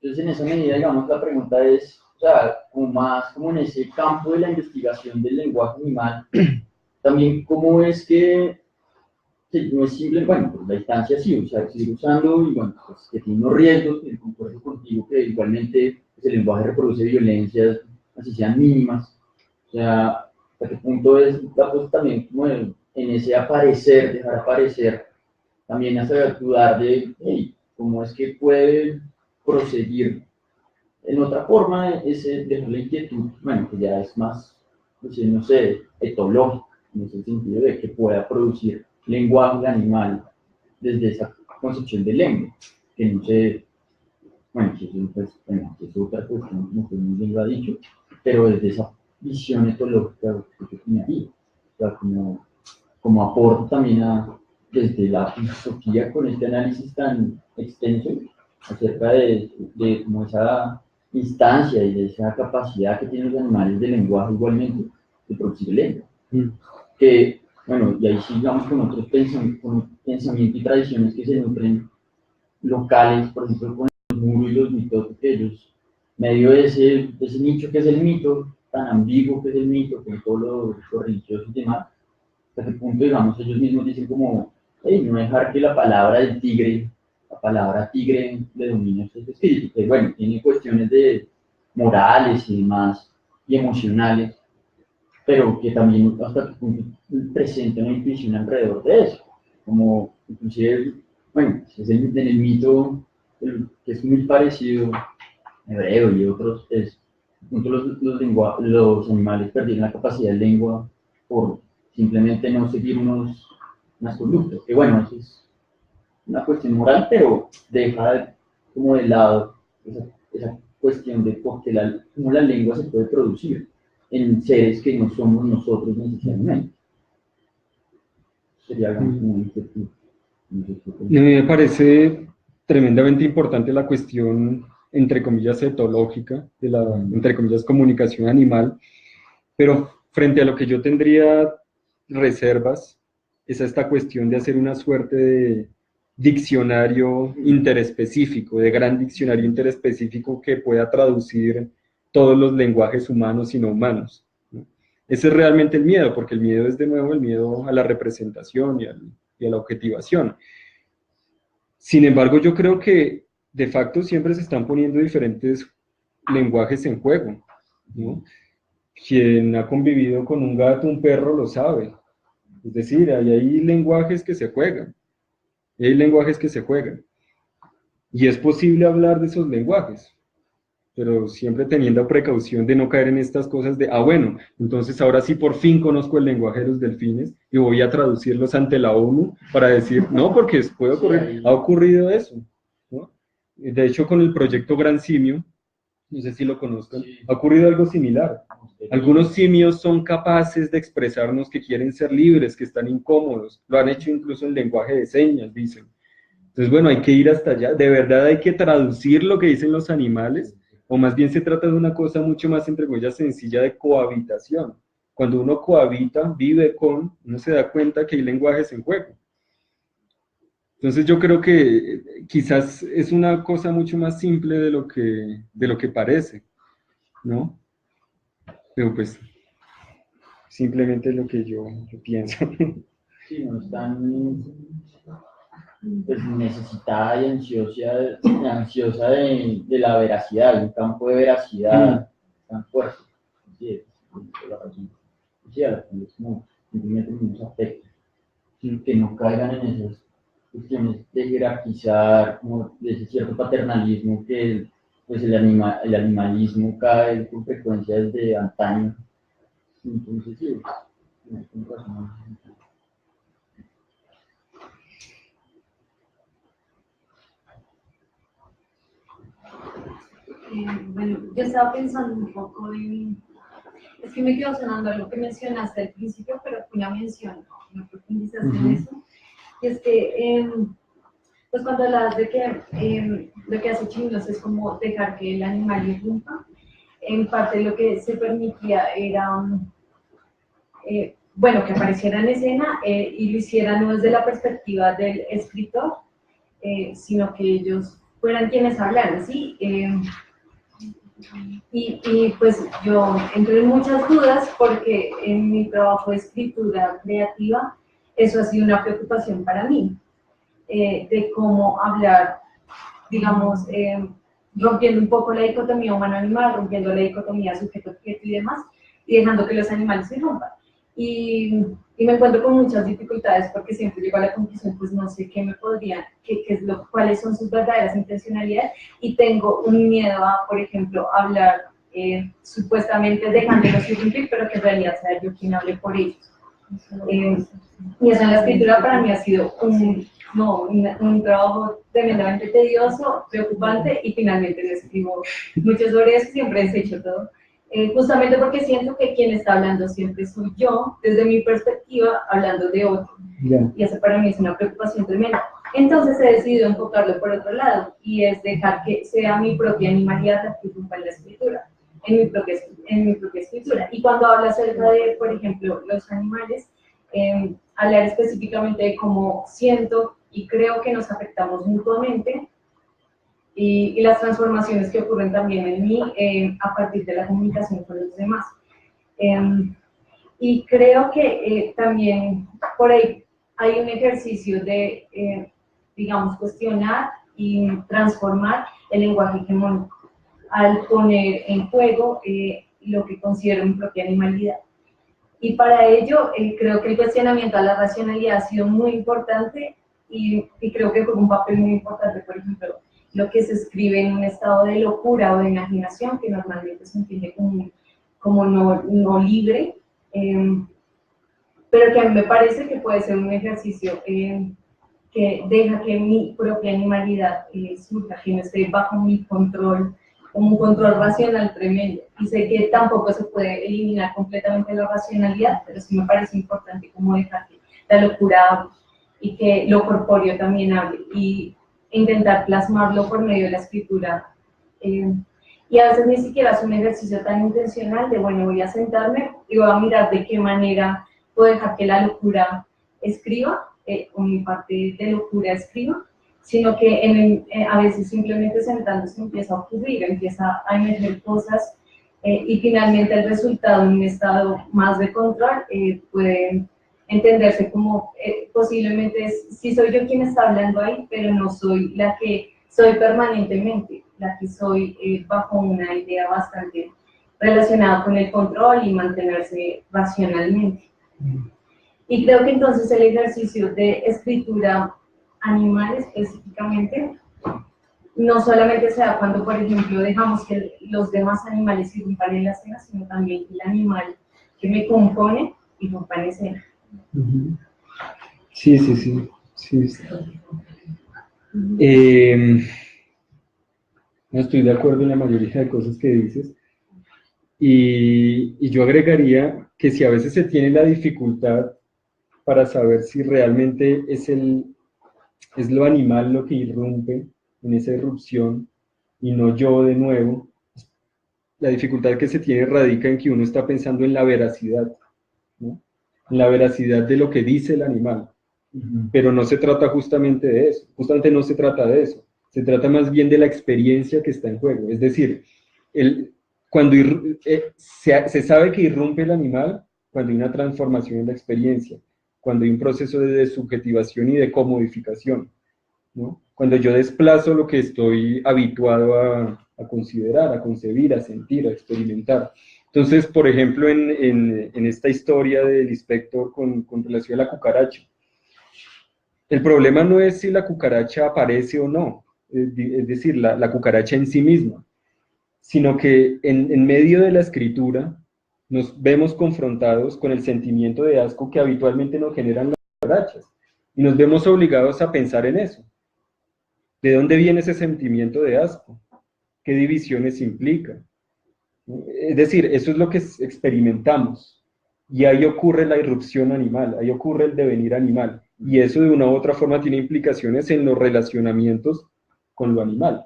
S7: Entonces, en esa medida, digamos, la pregunta es, o sea, como más como en ese campo de la investigación del lenguaje animal, también cómo es que no es simple, bueno, pues la instancia sí, o sea, seguir usando, y bueno, pues que tiene unos riesgos, y concuerdo contigo que igualmente pues, el lenguaje reproduce violencias, así sean mínimas, o sea, hasta qué punto es la cosa también como en ese aparecer, dejar aparecer, también hasta dudar de, hey, cómo es que puede proseguir en otra forma, ese dejar la inquietud, bueno, que ya es más, pues, no sé, etológico, en ese sentido de que pueda producir lenguaje animal desde esa concepción de lengua, que no sé, bueno, que es otra cuestión, como usted muy bien lo ha dicho, pero desde esa visión etológica que yo tenía ahí, o sea, como aporte también desde la filosofía con este análisis tan extenso acerca de como esa instancia y de esa capacidad que tienen los animales de lenguaje igualmente de producir lengua. Que, bueno, y ahí sigamos con otros pensamientos y tradiciones que se nutren locales, por ejemplo, con los muros y los mitos, que ellos, medio de ese nicho que es el mito, tan ambiguo que es el mito, con todo lo religioso y demás, hasta qué punto, digamos, ellos mismos dicen como, hey, no dejar que la palabra del tigre, la palabra tigre le domine a estos espíritus, que bueno, tiene cuestiones de morales y demás, y emocionales, pero que también hasta qué punto presenta una intuición alrededor de eso, como inclusive, bueno, es en el mito que es muy parecido, hebreo y otros, es los animales perdieron la capacidad de lengua por simplemente no seguir unas conductas, que bueno, eso es una cuestión moral, pero deja como de lado esa cuestión de cómo la lengua se puede producir en seres que no somos nosotros necesariamente. sería algo muy inquietud.
S2: Y a mí me parece tremendamente importante la cuestión, entre comillas, etológica, de la, entre comillas, comunicación animal, pero frente a lo que yo tendría reservas, es esta cuestión de hacer una suerte de diccionario interespecífico, de gran diccionario interespecífico que pueda traducir todos los lenguajes humanos y no humanos, ¿no? Ese es realmente el miedo, porque el miedo es de nuevo el miedo a la representación y a la objetivación. Sin embargo, yo creo que de facto siempre se están poniendo diferentes lenguajes en juego, ¿no? Quien ha convivido con un gato, un perro, lo sabe. Es decir, hay lenguajes que se juegan, hay lenguajes que se juegan. Y es posible hablar de esos lenguajes, pero siempre teniendo precaución de no caer en estas cosas de, bueno, entonces ahora sí por fin conozco el lenguaje de los delfines y voy a traducirlos ante la ONU para decir, no, porque puede ocurrir, ha ocurrido eso, ¿no? De hecho, con el proyecto Gran Simio, no sé si lo conozcan, ha ocurrido algo similar. Algunos simios son capaces de expresarnos que quieren ser libres, que están incómodos, lo han hecho incluso en lenguaje de señas, dicen. Entonces, bueno, hay que ir hasta allá, de verdad hay que traducir lo que dicen los animales, o más bien se trata de una cosa mucho más, entre comillas, sencilla de cohabitación. Cuando uno cohabita, vive con, uno se da cuenta que hay lenguajes en juego. Entonces yo creo que quizás es una cosa mucho más simple de lo que parece, ¿no? Pero pues, simplemente es lo que yo pienso.
S7: Sí, no están pues, necesitada y ansiosa de la veracidad, un campo de veracidad tan fuerte. Sí, la razón. Sí, a la que es como simplemente muchos aspectos que no caigan en esas cuestiones de jerarquizar, como de ese cierto paternalismo que pues el animalismo cae con frecuencia desde antaño. Entonces sí, con razón.
S5: Bueno, yo estaba pensando un poco en, es que me quedó sonando algo que mencionaste al principio, pero fue una mención, no profundizaste en eso, y es que, pues cuando hablas de que lo que hace Chimnos es como dejar que el animal irrumpa, en parte lo que se permitía era, bueno, que apareciera en escena y lo hiciera no desde la perspectiva del escritor, sino que ellos fueran quienes hablaran, ¿sí? Y pues yo entré en muchas dudas porque en mi trabajo de escritura creativa eso ha sido una preocupación para mí, de cómo hablar, digamos, rompiendo un poco la dicotomía humano-animal, rompiendo la dicotomía sujeto-objeto y demás, y dejando que los animales se rompan. Y me encuentro con muchas dificultades porque siempre llego a la conclusión, pues no sé qué me podrían, cuáles son sus verdaderas intencionalidades, y tengo un miedo a, por ejemplo, hablar supuestamente dejándolos irrumpir, pero que en realidad sea yo quien hable por ellos. Y eso en la escritura para mí ha sido un trabajo tremendamente tedioso, preocupante, y finalmente no escribo mucho sobre eso, siempre he deshecho todo. Justamente porque siento que quien está hablando siempre soy yo, desde mi perspectiva, hablando de otro. Yeah. Y eso para mí es una preocupación tremenda. Entonces he decidido enfocarlo por otro lado, y es dejar que sea mi propia animalidad la que ocupa en la escritura, en mi propia escritura. Y cuando hablo acerca de, por ejemplo, los animales, hablar específicamente de cómo siento y creo que nos afectamos mutuamente, y las transformaciones que ocurren también en mí a partir de la comunicación con los demás. Y creo que también por ahí hay un ejercicio de, digamos, cuestionar y transformar el lenguaje hegemónico al poner en juego lo que considero mi propia animalidad. Y para ello creo que el cuestionamiento a la racionalidad ha sido muy importante, y creo que juega un papel muy importante, por ejemplo, lo que se escribe en un estado de locura o de imaginación, que normalmente se entiende como no libre, pero que a mí me parece que puede ser un ejercicio que deja que mi propia animalidad surja, que no esté bajo mi control, como un control racional tremendo. Y sé que tampoco se puede eliminar completamente la racionalidad, pero sí me parece importante como dejar
S1: la locura y que lo corpóreo también hable, y intentar plasmarlo por medio de la escritura. Y a veces ni siquiera es un ejercicio tan intencional de, bueno, voy a sentarme y voy a mirar de qué manera puedo dejar que la locura escriba, o mi parte de locura escriba, sino que a veces simplemente sentándose empieza a ocurrir, empieza a emerger cosas, y finalmente el resultado en un estado más de control puede entenderse como posiblemente sí soy yo quien está hablando ahí, pero no soy la que soy permanentemente, la que soy bajo una idea bastante relacionada con el control y mantenerse racionalmente. Y creo que entonces el ejercicio de escritura animal específicamente no solamente se da cuando, por ejemplo, dejamos que los demás animales irrumpan en la escena, sino también que el animal que me compone irrumpa en escena.
S2: Sí, sí, sí. Sí. No estoy de acuerdo en la mayoría de cosas que dices. Y yo agregaría que si a veces se tiene la dificultad para saber si realmente es lo animal lo que irrumpe en esa irrupción y no yo de nuevo, la dificultad que se tiene radica en que uno está pensando en la veracidad, ¿no? En la veracidad de lo que dice el animal. Pero no se trata justamente de eso, justamente no se trata de eso, se trata más bien de la experiencia que está en juego. Es decir, cuando se sabe que irrumpe el animal cuando hay una transformación en la experiencia, cuando hay un proceso de desubjetivación y de comodificación, ¿no? Cuando yo desplazo lo que estoy habituado a considerar, a concebir, a sentir, a experimentar. Entonces, por ejemplo, en esta historia del inspector con relación a la cucaracha, el problema no es si la cucaracha aparece o no, es decir, la cucaracha en sí misma, sino que en medio de la escritura nos vemos confrontados con el sentimiento de asco que habitualmente nos generan las cucarachas, y nos vemos obligados a pensar en eso. ¿De dónde viene ese sentimiento de asco? ¿Qué divisiones implica? Es decir, eso es lo que experimentamos, y ahí ocurre la irrupción animal, ahí ocurre el devenir animal, y eso de una u otra forma tiene implicaciones en los relacionamientos con lo animal.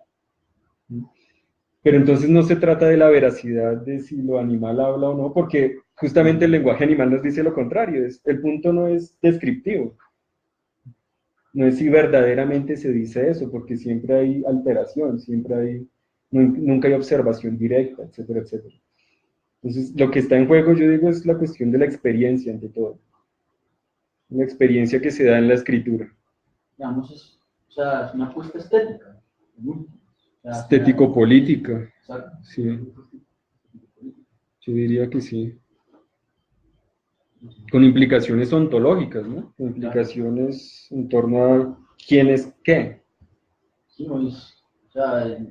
S2: Pero entonces no se trata de la veracidad de si lo animal habla o no, porque justamente el lenguaje animal nos dice lo contrario, el punto no es descriptivo, no es si verdaderamente se dice eso, porque siempre hay alteración, nunca hay observación directa, etcétera, etcétera. Entonces, lo que está en juego, yo digo, es la cuestión de la experiencia, ante todo. La experiencia que se da en la escritura.
S7: Digamos, es una apuesta estética.
S2: Estético-política.
S7: Exacto.
S2: Sí. Yo diría que sí. Con implicaciones ontológicas, ¿no? Con implicaciones en torno a quién es qué.
S7: Sí, no es,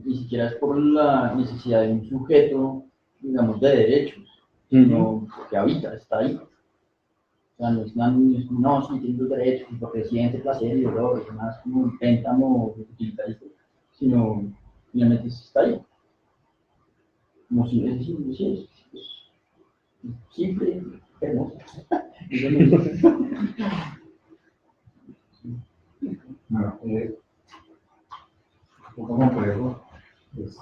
S7: ni siquiera es por la necesidad de un sujeto, digamos, de derechos, sino que habita, está ahí. No es como, no, sí, tiene los derechos, porque siente placer y dolor, es más como un péntamo utilitarista, sino finalmente está ahí. Como si es simple, hermoso.
S6: Bueno, un poco complejo, es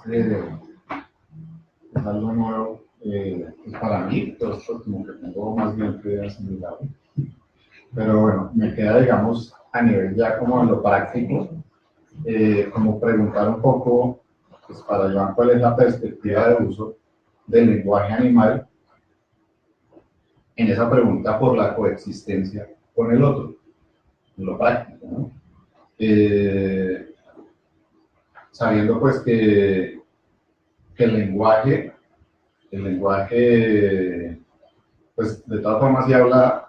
S6: algo nuevo para mí, todo esto como que tengo más bien que asimilar. Pero bueno, me queda, digamos, a nivel ya como en lo práctico, como preguntar un poco, pues para Joan, cuál es la perspectiva de uso del lenguaje animal en esa pregunta por la coexistencia con el otro, en lo práctico, ¿no? Sabiendo pues que el lenguaje, pues de todas formas se habla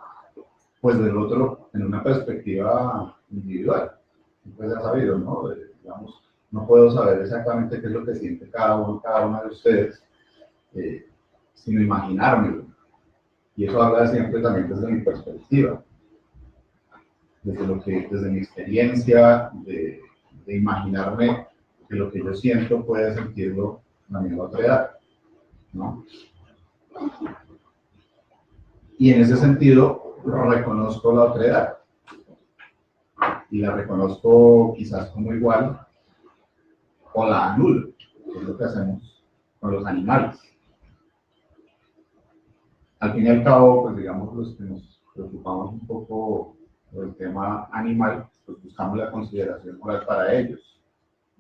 S6: pues del otro en una perspectiva individual, pues ya sabido, ¿no? Digamos, no puedo saber exactamente qué es lo que siente cada una de ustedes, sino imaginármelo, y eso habla siempre también desde mi perspectiva, desde mi experiencia, de imaginarme que lo que yo siento puede sentirlo también la otra edad, ¿no? Y en ese sentido, no reconozco la otredad. Y la reconozco quizás como igual, o la anulo, que es lo que hacemos con los animales. Al fin y al cabo, pues digamos, los que nos preocupamos un poco por el tema animal, pues buscamos la consideración moral para ellos.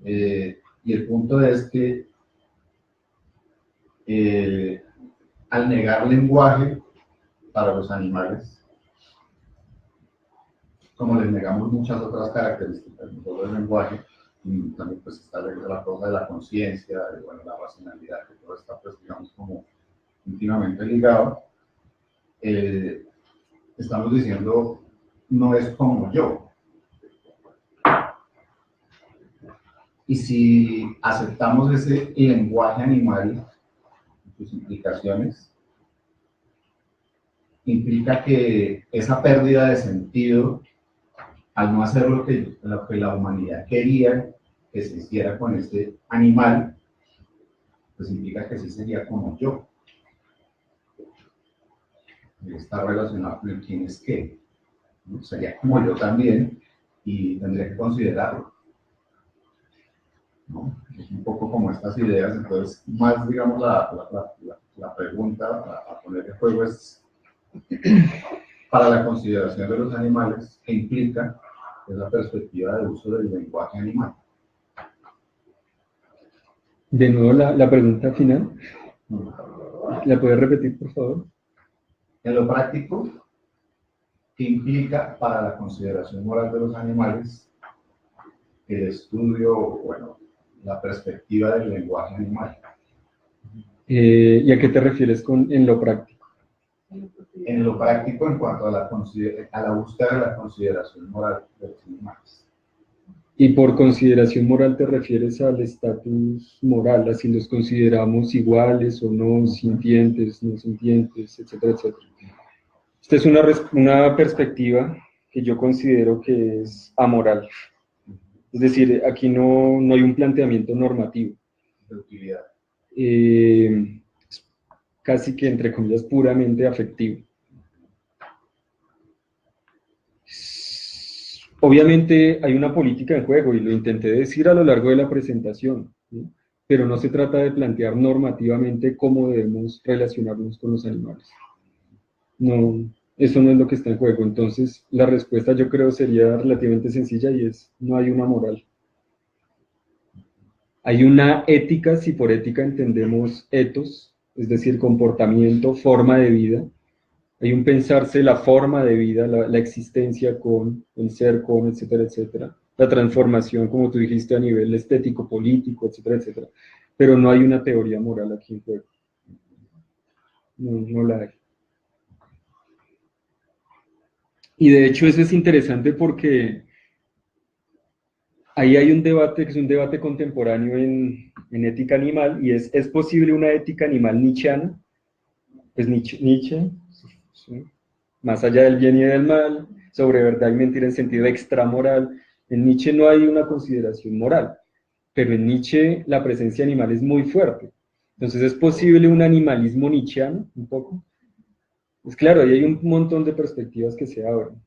S6: Y el punto es que al negar lenguaje para los animales, como les negamos muchas otras características, no solo el lenguaje, también pues está la cosa de la conciencia, de bueno, la racionalidad, que todo está pues digamos como íntimamente ligado. Estamos diciendo, no es como yo. Y si aceptamos ese lenguaje animal, sus implicaciones, implica que esa pérdida de sentido, al no hacer lo que la humanidad quería que se hiciera con este animal, pues implica que sí sería como yo. Está relacionado con el quién es qué. ¿No? Sería como yo también y tendría que considerarlo. ¿No? Es un poco como estas ideas, entonces más digamos la pregunta a poner en juego es para la consideración de los animales, ¿qué implica esa perspectiva de uso del lenguaje animal?
S2: De nuevo la pregunta final. ¿La puedes repetir, por favor?
S6: En lo práctico, ¿qué implica para la consideración moral de los animales el estudio, bueno, la perspectiva del lenguaje animal?
S2: ¿Y a qué te refieres con en lo práctico?
S6: En lo práctico en cuanto a la búsqueda de la consideración moral de los animales.
S2: Y por consideración moral te refieres al estatus moral, a si los consideramos iguales o no, sintientes, no sintientes, etcétera, etcétera. Esta es una perspectiva que yo considero que es amoral. Es decir, aquí no hay un planteamiento normativo.
S6: De utilidad.
S2: Casi que, entre comillas, puramente afectivo. Obviamente hay una política en juego, y lo intenté decir a lo largo de la presentación, ¿no? Pero no se trata de plantear normativamente cómo debemos relacionarnos con los animales. No, eso no es lo que está en juego. Entonces, la respuesta yo creo sería relativamente sencilla y es, no hay una moral. Hay una ética, si por ética entendemos ethos, es decir, comportamiento, forma de vida. Hay un pensarse la forma de vida, la existencia con, el ser con, etcétera, etcétera. La transformación, como tú dijiste, a nivel estético, político, etcétera, etcétera. Pero no hay una teoría moral aquí en juego. No la hay. Y de hecho eso es interesante porque ahí hay un debate que es un debate contemporáneo en ética animal, y es posible una ética animal nietzscheana. Pues Nietzsche, ¿sí? Más allá del bien y del mal, sobre verdad y mentira en sentido extramoral. En Nietzsche no hay una consideración moral, pero en Nietzsche la presencia animal es muy fuerte. Entonces es posible un animalismo nietzscheano, un poco. Pues claro, ahí hay un montón de perspectivas que se abren.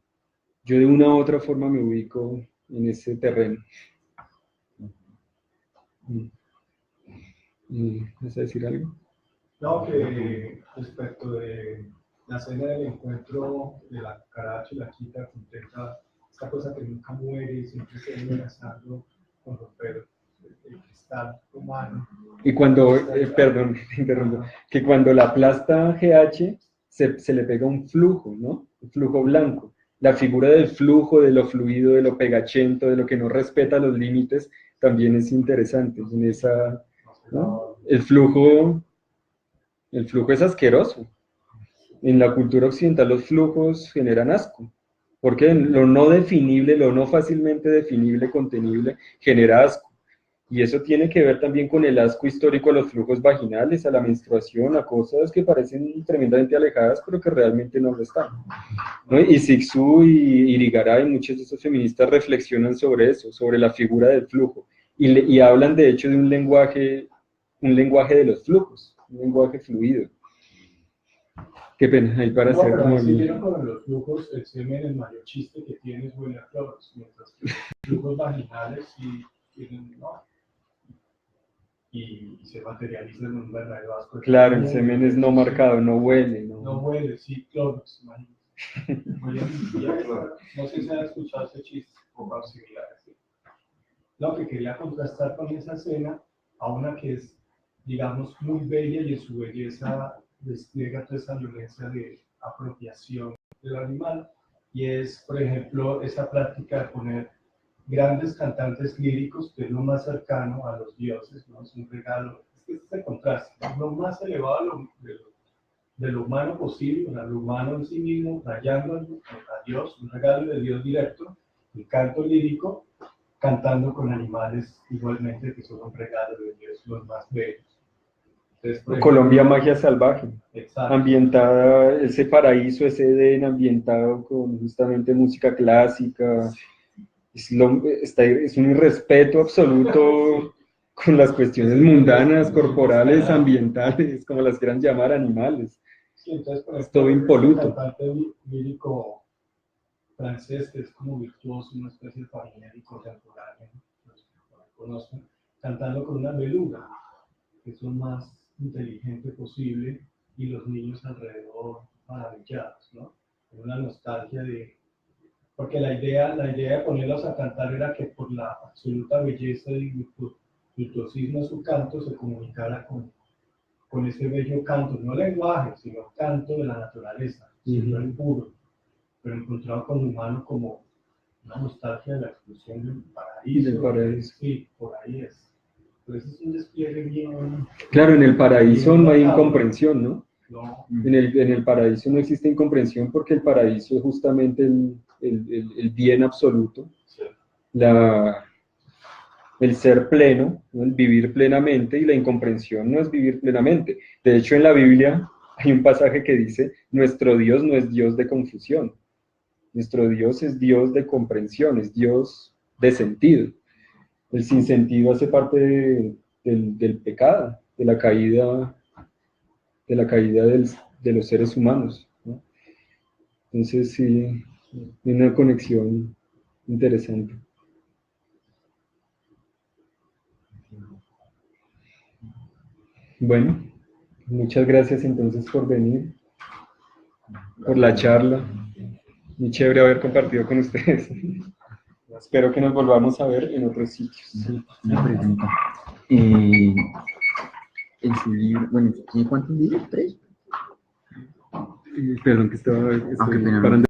S2: Yo de una u otra forma me ubico en ese terreno. ¿Vas a decir algo?
S8: No, que respecto de la escena del encuentro de la cucaracha y la chita, contempla esta cosa que nunca muere y siempre se viene amenazando con romper el cristal humano.
S2: Y cuando, perdón, te interrumpo, que cuando la aplasta GH se le pega un flujo, ¿no? Un flujo blanco. La figura del flujo, de lo fluido, de lo pegachento, de lo que no respeta los límites, también es interesante. En esa, ¿no? El flujo es asqueroso. En la cultura occidental los flujos generan asco, porque lo no definible, lo no fácilmente definible, contenible, genera asco. Y eso tiene que ver también con el asco histórico a los flujos vaginales, a la menstruación, a cosas que parecen tremendamente alejadas, pero que realmente no lo están, ¿no? Y Cixous y Irigaray, muchos de esos feministas reflexionan sobre eso, sobre la figura del flujo, y hablan de hecho de un lenguaje de los flujos, un lenguaje fluido. Qué pena, ahí para
S8: No,
S2: hacer
S8: pero
S2: como
S8: si
S2: el-
S8: vieron con los flujos, el semen, el mayor chiste que tiene es huele a clorox, mientras que los flujos vaginales sí tienen, ¿no? Y se materializan en un verdadero asco.
S2: Claro, el semen es no marcado, no huele,
S8: No
S2: no.
S8: huele, sí, clorox, imagínate. Hoy en día, no sé si han escuchado ese chiste o algo similar. ¿Sí? Lo que quería contrastar con esa escena, a una que es, digamos, muy bella y en su belleza despliega toda esa violencia de apropiación del animal, y es, por ejemplo, esa práctica de poner grandes cantantes líricos, que es lo más cercano a los dioses, ¿no? Es un regalo, es que este es el contraste, ¿no? Lo más elevado de lo humano posible, o sea, lo humano en sí mismo, rayando a Dios, un regalo de Dios directo, el canto lírico, cantando con animales igualmente, que son un regalo de Dios, los más bellos. Entonces, por ejemplo,
S2: Colombia Magia Salvaje,
S8: exacto,
S2: ambientada, ese paraíso, ese Edén ambientado con justamente música clásica, es un irrespeto absoluto con las cuestiones mundanas, corporales, ambientales, como las quieran llamar, animales.
S8: sí, entonces, por
S2: Es
S8: ejemplo,
S2: todo impoluto.
S8: un cantante lírico francés que es como virtuoso, una especie de Farinelli contemporáneo, los que conozcan, cantando con una beluga, que es lo más inteligente posible, y los niños alrededor maravillados, ¿no? Con una nostalgia de... Porque la idea de ponerlos a cantar era que por la absoluta belleza y virtuosismo de su canto se comunicara con ese bello canto, no lenguaje, sino canto de la naturaleza, siendo el puro, pero encontrado con el humano como una nostalgia de la exclusión del paraíso.
S2: Del paraíso.
S8: Sí, por ahí es. Entonces es un despliegue bien...
S2: Claro, en el paraíso no hay incomprensión, ¿no?
S8: No,
S2: En el paraíso no existe incomprensión porque el paraíso es justamente el bien absoluto,
S8: sí.
S2: el ser pleno, ¿no? El vivir plenamente, y la incomprensión no es vivir plenamente. De hecho, en la Biblia hay un pasaje que dice, nuestro Dios no es Dios de confusión, nuestro Dios es Dios de comprensión, es Dios de sentido. El sinsentido hace parte del pecado, de la caída de los seres humanos, ¿no? Entonces sí, hay una conexión interesante. Bueno, muchas gracias entonces por venir, por la charla. Muy chévere haber compartido con ustedes. Espero que nos volvamos a ver en otros sitios.
S9: Sí, una pregunta. En su libro, bueno, ¿tiene cuántos libros? ¿3?
S2: Perdón que estoy
S9: Aunque
S2: parando.